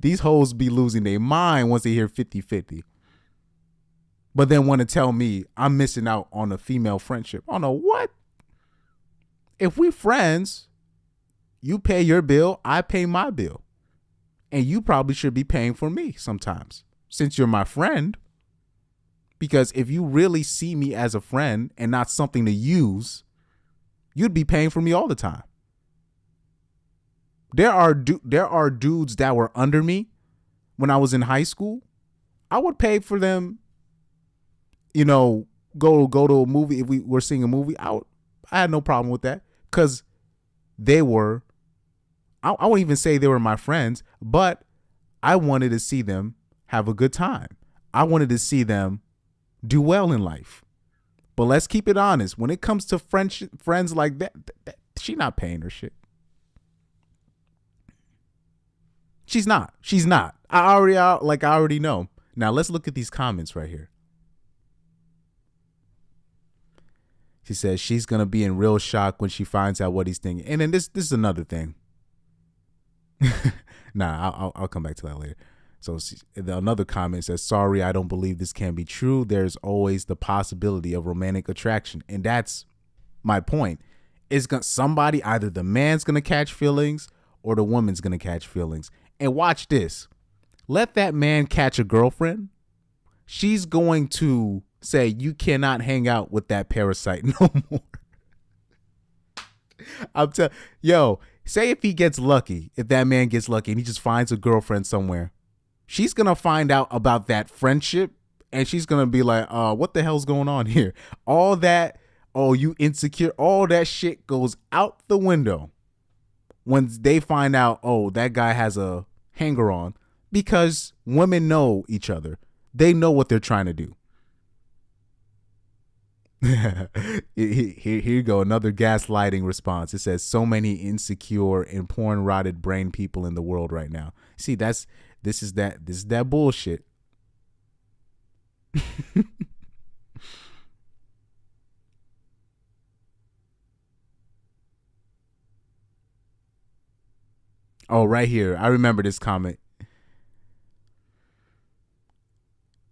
these hoes be losing their mind once they hear 50-50. But then want to tell me I'm missing out on a female friendship. I don't know what. If we friends, you pay your bill, I pay my bill. And you probably should be paying for me sometimes, since you're my friend. Because if you really see me as a friend and not something to use, you'd be paying for me all the time. There are dudes that were under me when I was in high school. I would pay for them, go to a movie. If we were seeing a movie, I had no problem with that, because they were, I wouldn't even say they were my friends, but I wanted to see them have a good time. I wanted to see them do well in life. But let's keep it honest. When it comes to friends like that, she not paying her shit. She's not. I already know. Now let's look at these comments right here. She says she's going to be in real shock when she finds out what he's thinking. And then this is another thing. I'll come back to that later. So another comment says, sorry, I don't believe this can be true. There's always the possibility of romantic attraction. And that's my point. Somebody, either the man's going to catch feelings or the woman's going to catch feelings. And watch this. Let that man catch a girlfriend. She's going to say, you cannot hang out with that parasite no more. Say if that man gets lucky and he just finds a girlfriend somewhere, she's going to find out about that friendship and she's going to be like, what the hell's going on here? All that, you insecure, all that shit goes out the window when they find out, that guy has a hanger on, because women know each other. They know what they're trying to do. Here you go. Another gaslighting response. It says, so many insecure and porn rotted brain people in the world right now. See, this is that bullshit. Right here. I remember this comment.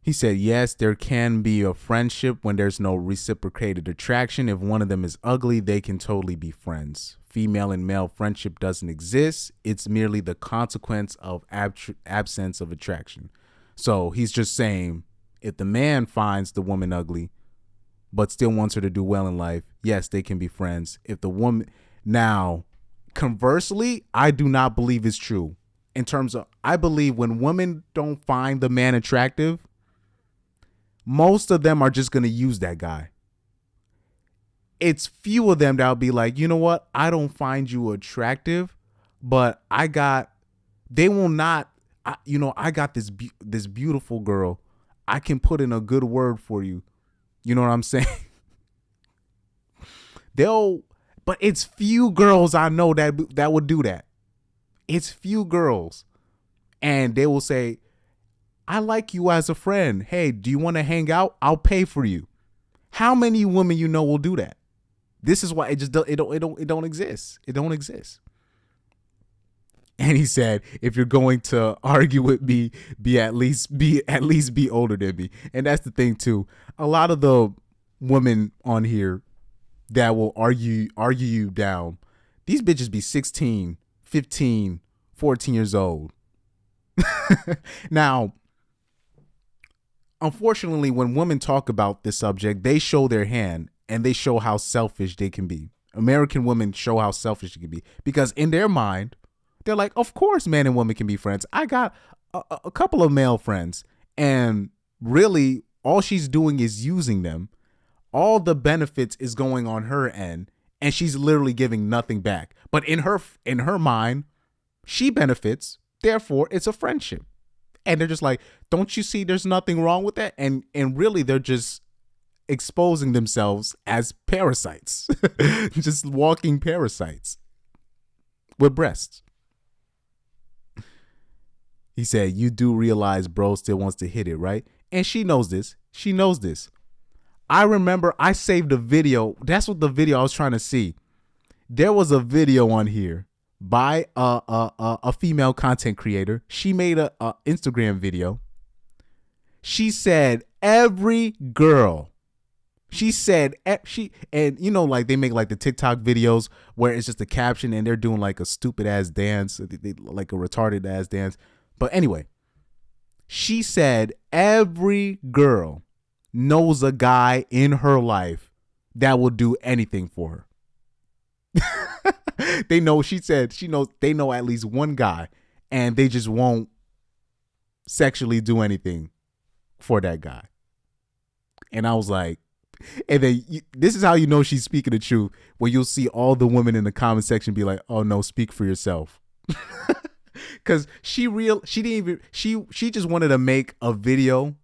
He said, yes, there can be a friendship when there's no reciprocated attraction. If one of them is ugly, they can totally be friends. Female and male friendship doesn't exist. It's merely the consequence of absence of attraction. So he's just saying, if the man finds the woman ugly, but still wants her to do well in life, yes, they can be friends. If the woman... Now, conversely, I do not believe it's true. In terms of, I believe when women don't find the man attractive, most of them are just going to use that guy. It's few of them that'll be like, you know what? I don't find you attractive, but I got this beautiful girl. I can put in a good word for you. You know what I'm saying? But it's few girls I know that would do that. It's few girls. And they will say, I like you as a friend. Hey, do you want to hang out? I'll pay for you. How many women you know will do that? This is why it don't exist. It don't exist. And he said, if you're going to argue with me, at least be older than me. And that's the thing too. A lot of the women on here that will argue you down, these bitches be 16, 15, 14 years old. Now, unfortunately, when women talk about this subject, they show their hand and they show how selfish they can be. American women show how selfish they can be because in their mind, they're like, of course, man and woman can be friends. I got a couple of male friends and really all she's doing is using them. All the benefits is going on her end and she's literally giving nothing back. But in her mind, she benefits. Therefore, it's a friendship. And they're just like, don't you see there's nothing wrong with that? And really, they're just exposing themselves as parasites, just walking parasites with breasts. He said, you do realize bro still wants to hit it, right? And she knows this. She knows this. I remember I saved a video. That's what the video I was trying to see. There was a video on here by a female content creator. She made a Instagram video. She said every girl. She said and you know, like they make like the TikTok videos where it's just a caption and they're doing like a stupid ass dance, like a retarded ass dance. But anyway, she said every girl knows a guy in her life that will do anything for her. They know, she said she knows, they know at least one guy and they just won't sexually do anything for that guy. And I was like, and then this is how you know she's speaking the truth, where you'll see all the women in the comment section be like, oh no, speak for yourself. Cause she just wanted to make a video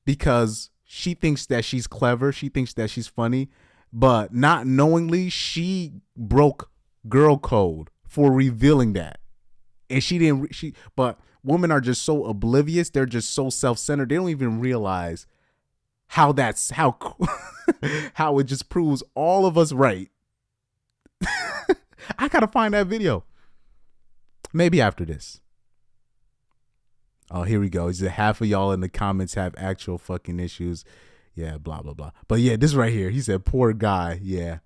because She thinks that she's clever. She thinks that she's funny, but not knowingly, she broke girl code for revealing that. And but women are just so oblivious. They're just so self-centered. They don't even realize how how it just proves all of us right. I gotta find that video. Maybe after this. Oh, here we go. He said half of y'all in the comments have actual fucking issues. Yeah, blah, blah, blah. But yeah, this right here. He said, poor guy. Yeah.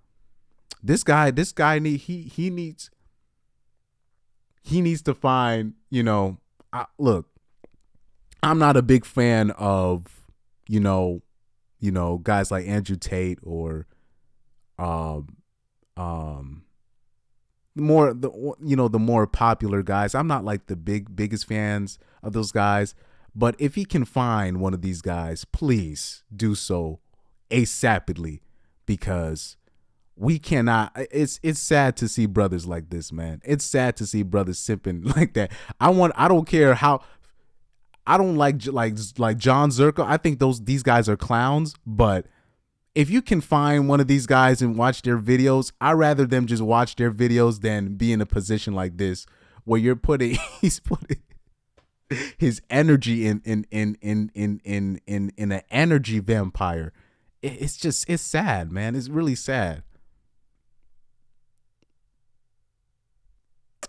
This guy he needs to find, look, I'm not a big fan of, guys like Andrew Tate or the more popular guys. I'm not like the biggest fans of those guys, but if he can find one of these guys, please do so ASAPidly, because we cannot. It's sad to see brothers like this, man. It's sad to see brothers simping like that. I don't care how. I don't like John Zerko. I think these guys are clowns, but if you can find one of these guys and watch their videos, I'd rather them just watch their videos than be in a position like this where he's putting his energy in an energy vampire. It's sad, man. It's really sad.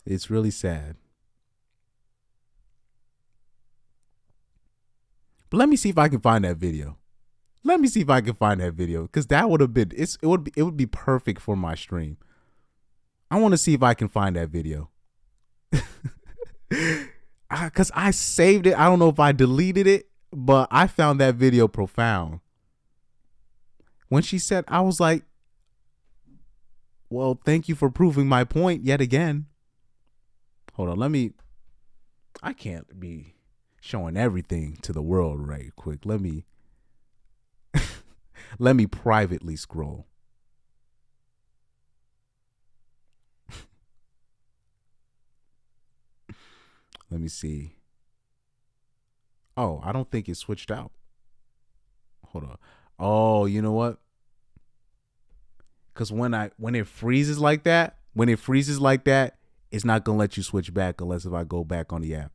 It's really sad. But let me see if I can find that video. Because that would have been it would be perfect for my stream. I want to see if I can find that video. Because I saved it. I don't know if I deleted it, but I found that video profound. When she said, I was like, well, thank you for proving my point yet again. Hold on, I can't be showing everything to the world right quick. Let me privately scroll. Let me see. Oh, I don't think it switched out. Hold on. Oh, you know what? Because when it freezes like that, it's not gonna let you switch back unless if I go back on the app.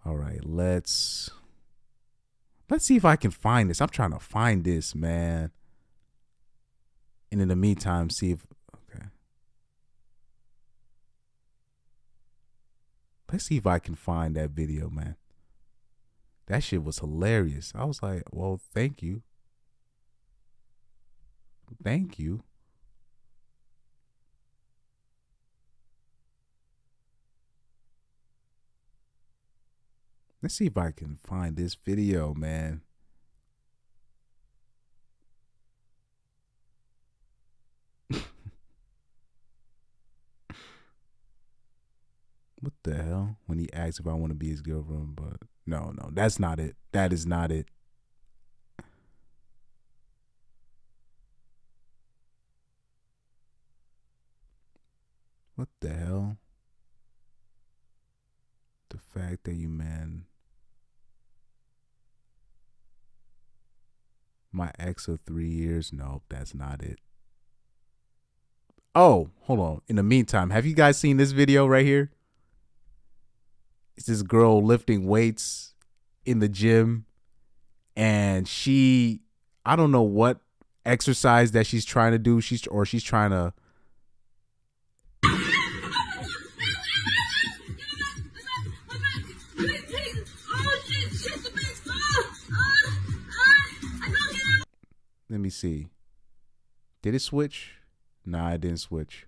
All right, let's see if I can find this. I'm trying to find this, man. And in the meantime, see if okay. Let's see if I can find that video, man. That shit was hilarious. I was like, well, thank you. Thank you. Let's see if I can find this video, man. What the hell? When he asks if I want to be his girlfriend, but no, that's not it. That is not it. What the hell? The fact that you, man. My ex of 3 years. Nope, that's not it. Oh, hold on. In the meantime, have you guys seen this video right here? It's this girl lifting weights in the gym, and I don't know what exercise that she's trying to do. She's trying to. Let me see. Did it switch? Nah, it didn't switch.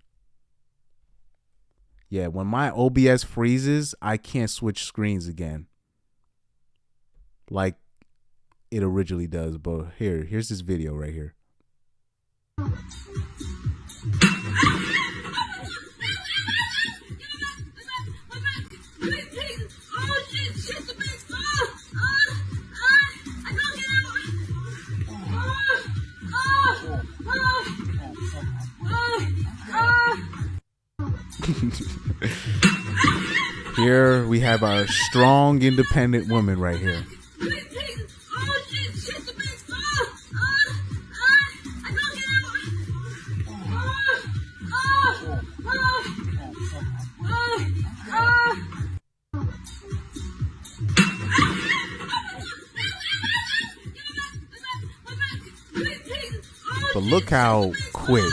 Yeah, when my OBS freezes, I can't switch screens again, like it originally does. But here's this video right here. Here we have our strong, independent woman right here. look how quick.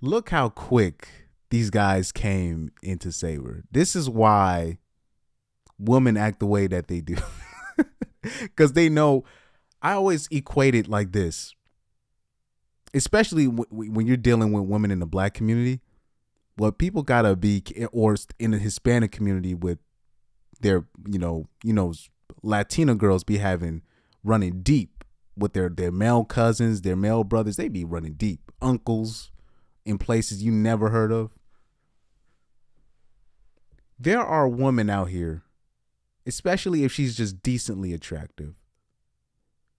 Look how quick these guys came into Saber. This is why women act the way that they do. Because they know, I always equate it like this. Especially when you're dealing with women in the black community. What people gotta be, or in the Hispanic community with their, Latina girls be running deep with their male cousins, their male brothers. They be running deep. Uncles in places you never heard of. There are women out here, especially if she's just decently attractive.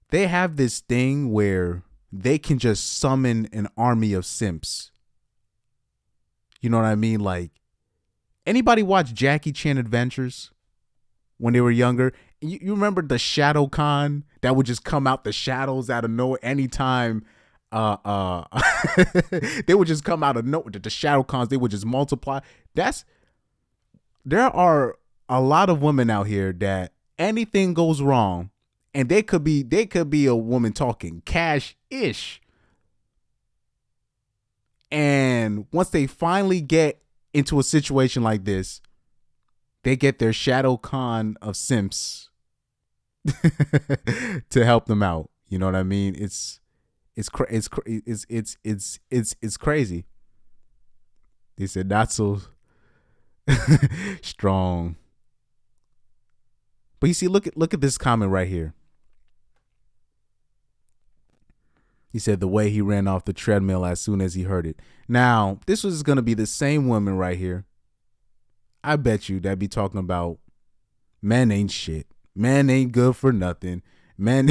They have this thing where they can just summon an army of simps. You know what I mean? Like, anybody watch Jackie Chan Adventures when they were younger? You remember the Shadow Khan that would just come out the shadows out of nowhere anytime they would just come out of nowhere. The Shadow Khans, they would just multiply. There are a lot of women out here that anything goes wrong and they could be a woman talking cash-ish. And once they finally get into a situation like this, they get their Shadow Khan of simps to help them out. You know what I mean? It's crazy. They said not so strong. But you see, look at this comment right here. He said the way he ran off the treadmill as soon as he heard it. Now, this was going to be the same woman right here. I bet you that'd be talking about men ain't shit. Men ain't good for nothing. Men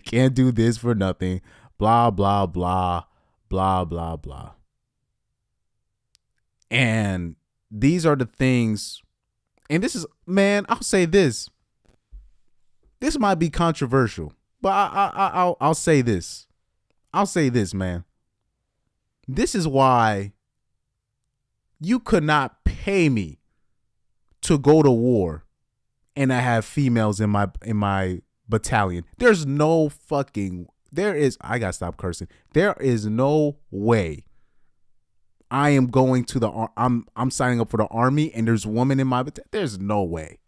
can't do this for nothing. Blah, blah, blah, blah, blah, blah. And these are the things. And this is, man, I'll say this. This might be controversial, but I'll say this. I'll say this, man. This is why you could not pay me to go to war and I have females in my battalion. I gotta stop cursing. There is no way I am going to I'm signing up for the army and there's a woman in my battalion. There's no way.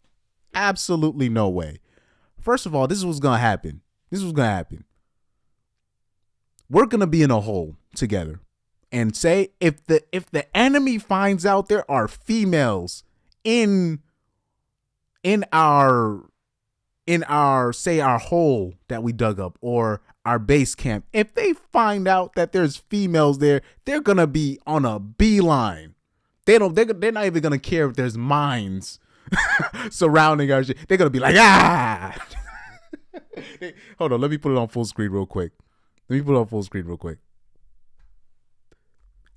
Absolutely no way. First of all, this is what's gonna happen. We're gonna be in a hole together, and say if the enemy finds out there are females in our say our hole that we dug up or our base camp, if they find out that there's females there, they're gonna be on a beeline. They're not even gonna care if there's mines surrounding our shit. They're gonna be like, ah. Hold on, let me put it on full screen real quick.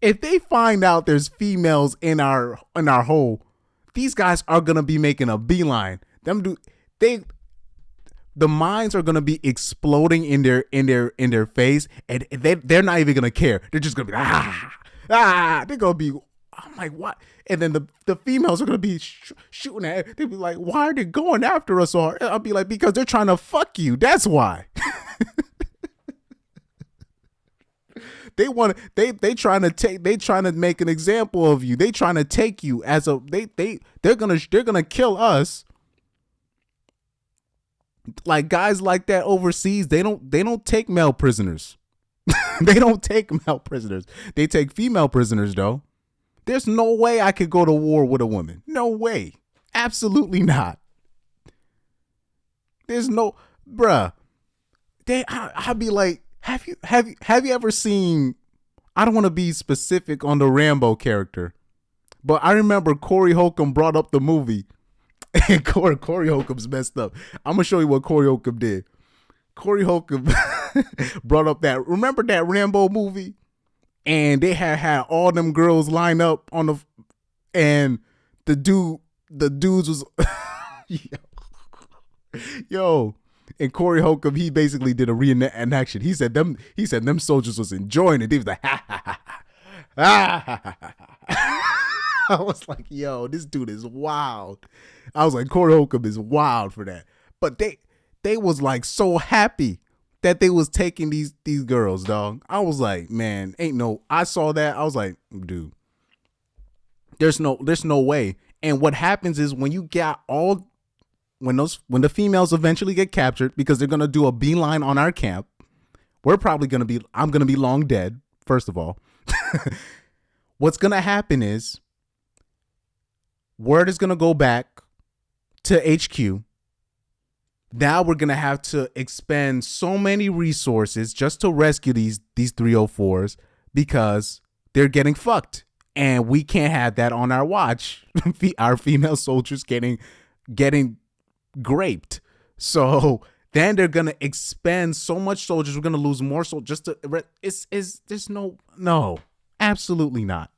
If they find out there's females in our hole, these guys are gonna be making a beeline. The mines are gonna be exploding in their face, and they're not even gonna care. They're just gonna be They're gonna be. I'm like, what? And then the females are gonna be shooting at it. They'll be like, why are they going after us? Or I'll be like, because they're trying to fuck you. That's why. They trying to make an example of you. They trying to take you as they're gonna kill us. Like guys like that overseas, they don't take male prisoners. They don't take male prisoners. They take female prisoners though. There's no way I could go to war with a woman. No way. Absolutely not. There's no, bruh. I'd be like, have you ever seen, I don't want to be specific on the Rambo character, but I remember Corey Holcomb brought up the movie, and Corey Holcomb's messed up. I'm going to show you what Corey Holcomb did. Corey Holcomb brought up remember that Rambo movie? And they had all them girls line up and the dudes was, yo, and Corey Holcomb, he basically did a reenaction. He said them soldiers was enjoying it. He was like, ha ha ha ha ha ha. I was like, yo, this dude is wild. I was like, Corey Holcomb is wild for that. But they was like so happy that they was taking these girls, dog. I was like, man, I saw that. I was like, dude, there's no way. And what happens is when the females eventually get captured, because they're going to do a beeline on our camp, I'm going to be long dead, first of all. What's going to happen is word is going to go back to HQ. Now we're going to have to expend so many resources just to rescue these 304s because they're getting fucked. And we can't have that on our watch. Our female soldiers getting graped. So then they're going to expend so much soldiers. We're going to lose more soldiers. There's no, absolutely not.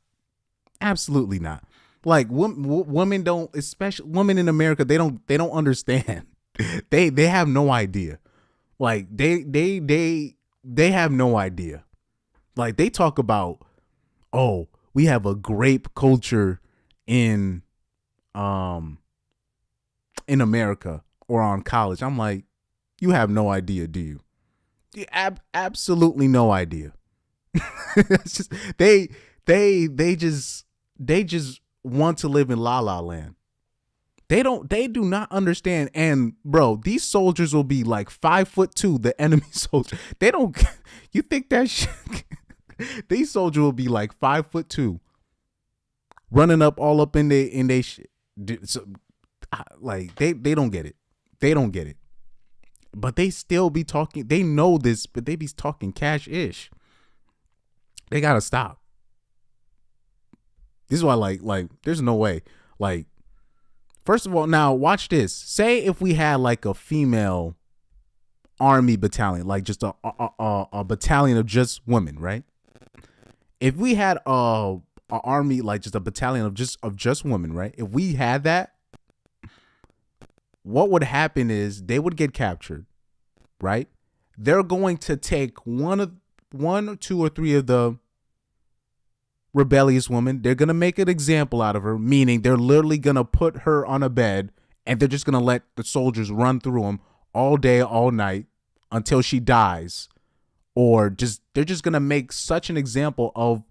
Absolutely not. Like women don't, especially women in America, they don't understand. They have no idea. Like they have no idea. Like they talk about, oh, we have a grape culture in America or on college. I'm like, you have no idea, do you? Absolutely no idea. It's just, they just want to live in La La Land. They do not understand. And bro, these soldiers will be like 5'2", the enemy soldier. You think that shit? These soldiers will be like 5'2", running all up in they shit. So, like they don't get it. They don't get it. But they still be talking. They know this, but they be talking cash-ish. They gotta stop. This is why, like, there's no way. Like, first of all, now watch this. Say if we had like a female army battalion, like just a battalion of just women, right? If we had a army, like just a battalion of just women, right? If we had that, what would happen is they would get captured, right? They're going to take one or two or three of the rebellious women. They're going to make an example out of her, meaning they're literally going to put her on a bed and they're just going to let the soldiers run through them all day, all night until she dies. Or they're just going to make such an example of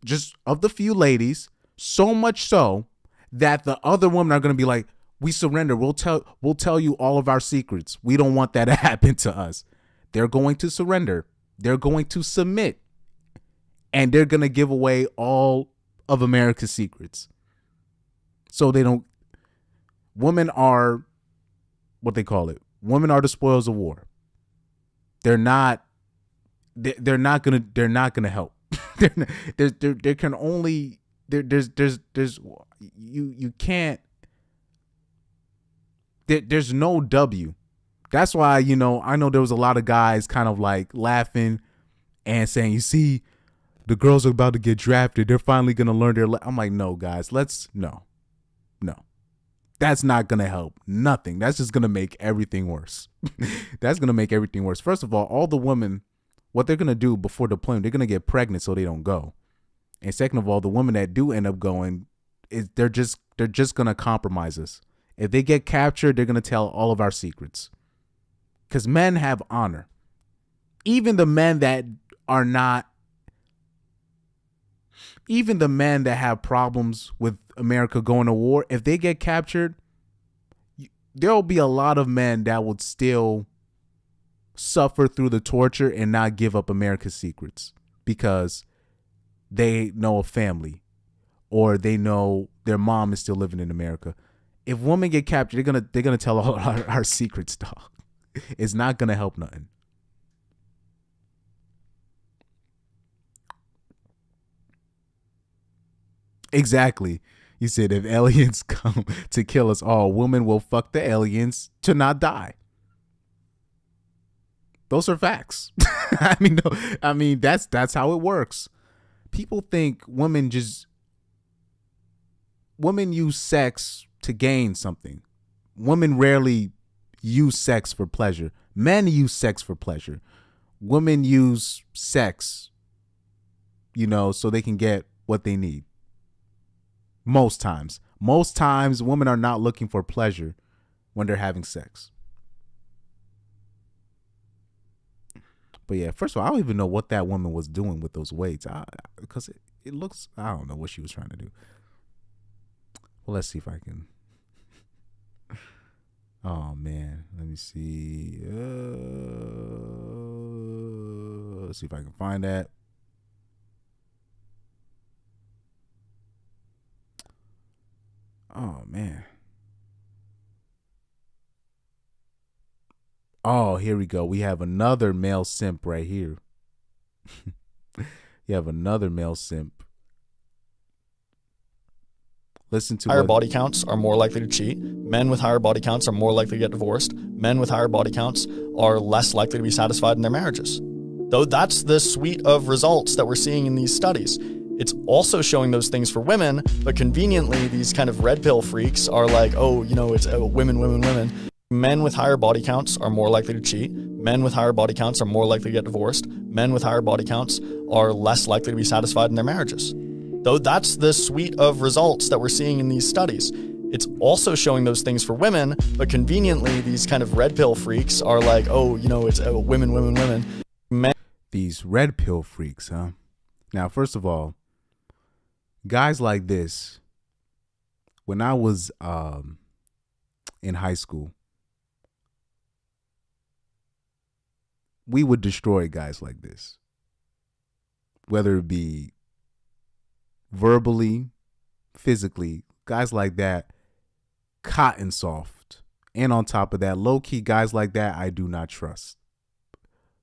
the few ladies, so much so that the other women are going to be like, we surrender. We'll tell you all of our secrets. We don't want that to happen to us. They're going to surrender. They're going to submit. And they're going to give away all of America's secrets. So they don't. Women are what they call it. Women are the spoils of war. They're not gonna help. There can only you can't. There's no W. That's why, I know there was a lot of guys kind of like laughing and saying, you see, the girls are about to get drafted. They're finally going to learn their I'm like, no, guys, no. That's not going to help. Nothing. That's just going to make everything worse. That's going to make everything worse. First of all the women, what they're going to do before deployment, they're going to get pregnant so they don't go. And second of all, the women that do end up going, they're just going to compromise us. If they get captured, they're going to tell all of our secrets. Because men have honor. Even the men that have problems with America going to war, if they get captured, there'll be a lot of men that would still suffer through the torture and not give up America's secrets because they know a family or they know their mom is still living in America. If women get captured, they're gonna tell all our secrets, dog. It's not gonna help nothing. Exactly. You said if aliens come to kill us all, women will fuck the aliens to not die. Those are facts. I mean, that's how it works. People think women use sex to gain something. Women rarely use sex for pleasure. Men use sex for pleasure. Women use sex, so they can get what they need. Most times women are not looking for pleasure when they're having sex. But yeah, first of all, I don't even know what that woman was doing with those weights. Because it looks, I don't know what she was trying to do. Well, let's see if I can. Oh man, let me see. Let's see if I can find that. Oh man. Oh, here we go. We have another male simp right here. You have another male simp. Listen to higher body counts are more likely to cheat. Men with higher body counts are more likely to get divorced. Men with higher body counts are less likely to be satisfied in their marriages. Though that's the suite of results that we're seeing in these studies. It's also showing those things for women, but conveniently, these kind of red pill freaks are like, oh, you know, it's women, women, women. Men with higher body counts are more likely to cheat. Men with higher body counts are more likely to get divorced. Men with higher body counts are less likely to be satisfied in their marriages. Though that's the suite of results that we're seeing in these studies. It's also showing those things for women, but conveniently, these kind of red pill freaks are like, oh, you know, it's women, women, women. Men. These red pill freaks, huh? Now, first of all, guys like this, when I was in high school, we would destroy guys like this, whether it be verbally, physically. Guys like that, cotton soft. And on top of that, low-key guys like that, I do not trust.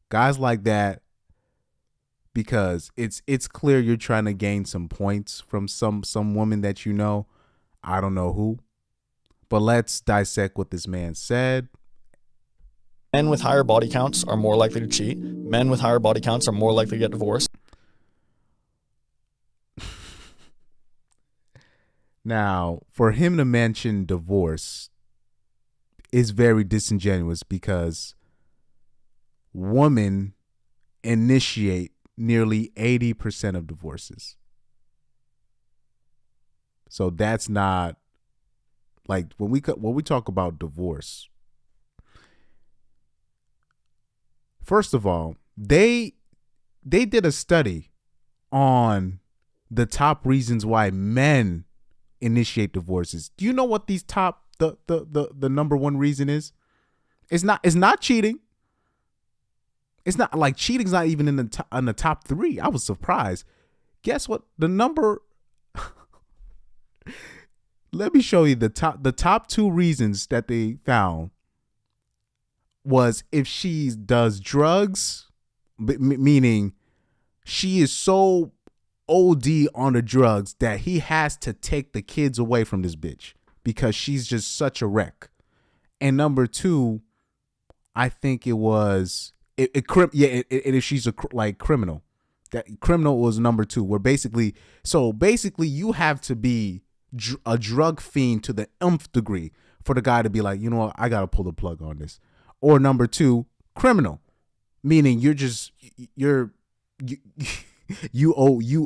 Guys like that, because it's clear you're trying to gain some points from some woman that you know. I don't know who. But let's dissect what this man said. Men with higher body counts are more likely to cheat. Men with higher body counts are more likely to get divorced. Now, for him to mention divorce is very disingenuous because women initiate nearly 80% of divorces. So that's not like when we talk about divorce. First of all, they did a study on the top reasons why men initiate divorces. Do you know what these the number one reason is? It's not cheating. It's not like cheating's not even in the top 3. I was surprised. Guess what? The number Let me show you the top 2 reasons that they found was if she does drugs, meaning she is so OD on the drugs that he has to take the kids away from this bitch because she's just such a wreck. And number 2, I think it was if she's a criminal. That criminal was number 2, where basically you have to be a drug fiend to the nth degree for the guy to be like, you know what, I gotta pull the plug on this. Or number 2, criminal, meaning you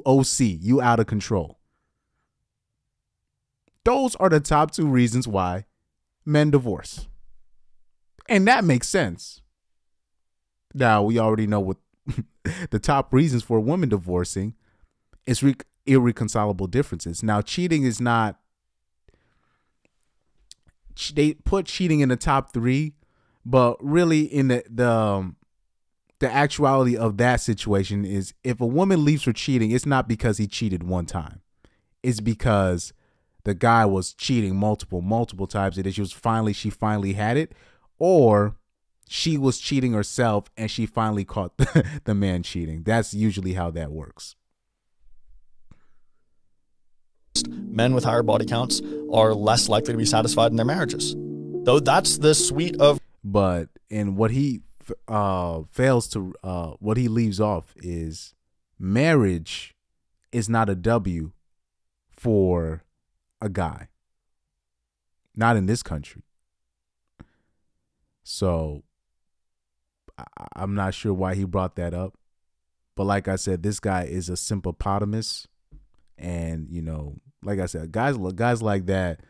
OC, you out of control. Those are the top 2 reasons why men divorce. And that makes sense. Now, we already know what the top reasons for women divorcing is irreconcilable differences. Now, cheating is not, they put cheating in the top 3, but really in the actuality of that situation is if a woman leaves for cheating, it's not because he cheated one time. It's because the guy was cheating multiple times and she finally had it, or she was cheating herself and she finally caught the man cheating. That's usually how that works. Men with higher body counts are less likely to be satisfied in their marriages. Though that's the suite of... But in what he what he leaves off is marriage is not a W for a guy. Not in this country. So I'm not sure why he brought that up. But like I said, this guy is a simpopotamus. And, you know, like I said, guys like that.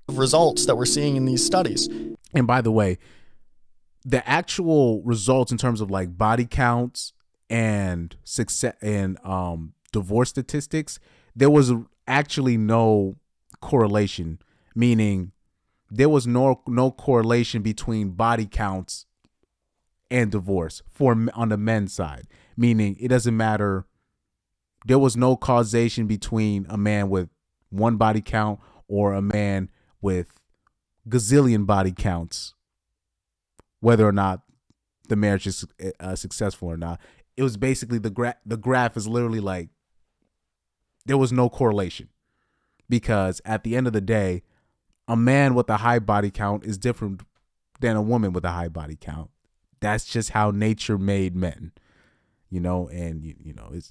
Results that we're seeing in these studies. And by the way, the actual results in terms of like body counts and success and divorce statistics, there was actually no correlation, meaning there was no correlation between body counts and divorce on the men's side, meaning it doesn't matter. There was no causation between a man with one body count or a man with gazillion body counts, whether or not the marriage is successful or not. It was basically the graph is literally like there was no correlation, because at the end of the day, a man with a high body count is different than a woman with a high body count. That's just how nature made men, you know. And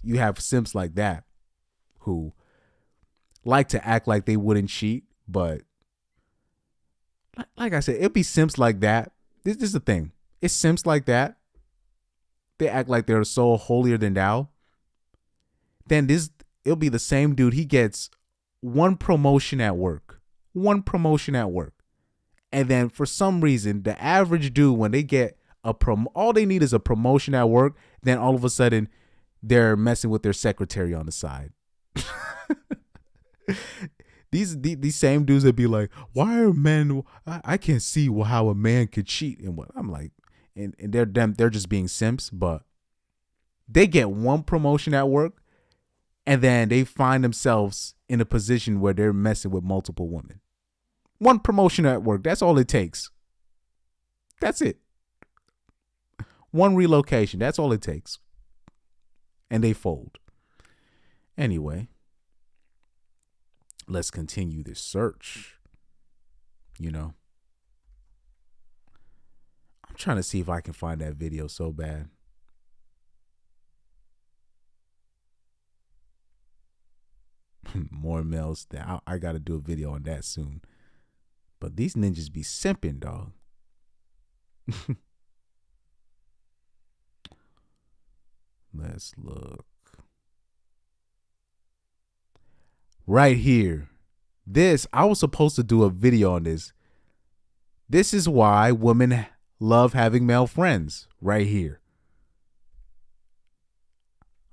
you have simps like that who like to act like they wouldn't cheat, but like I said, it'd be simps like that. This is the thing. It's simps like that. They act like they're so holier than thou. Then it'll be the same dude. He gets one promotion at work. And then for some reason, the average dude, when they get all they need is a promotion at work, then all of a sudden they're messing with their secretary on the side. These same dudes that be like, why are men? I can't see how a man could cheat. And what I'm like, and they're just being simps. But they get one promotion at work, and then they find themselves in a position where they're messing with multiple women. One promotion at work. That's all it takes. That's it. One relocation. That's all it takes. And they fold. Anyway, let's continue this search. I'm trying to see if I can find that video so bad. More males. I got to do a video on that soon. But these ninjas be simping, dog. Let's look. Right here. I was supposed to do a video on this. This is why women love having male friends. Right here.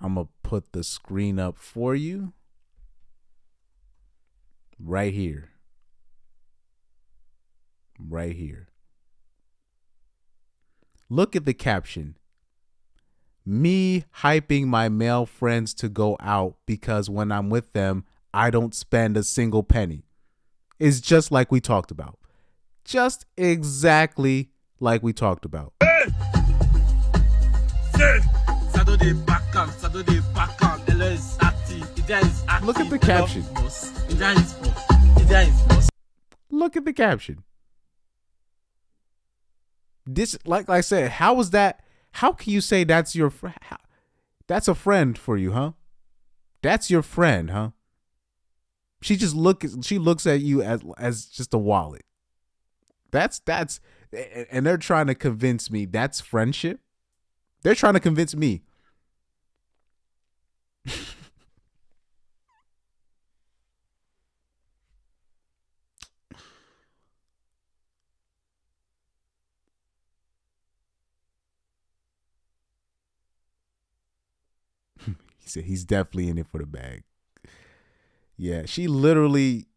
I'm going to put the screen up for you. Right here. Right here. Look at the caption. Me hyping my male friends to go out because when I'm with them, I don't spend a single penny. It's just like we talked about. Just exactly like we talked about. Look at the caption. Look at the caption. This, like I said, how is that? How can you say that's your friend? That's a friend for you, huh? That's your friend, huh? She looks at you as just a wallet. That's and they're trying to convince me that's friendship. They're trying to convince me. He said he's definitely in it for the bag. Yeah, she literally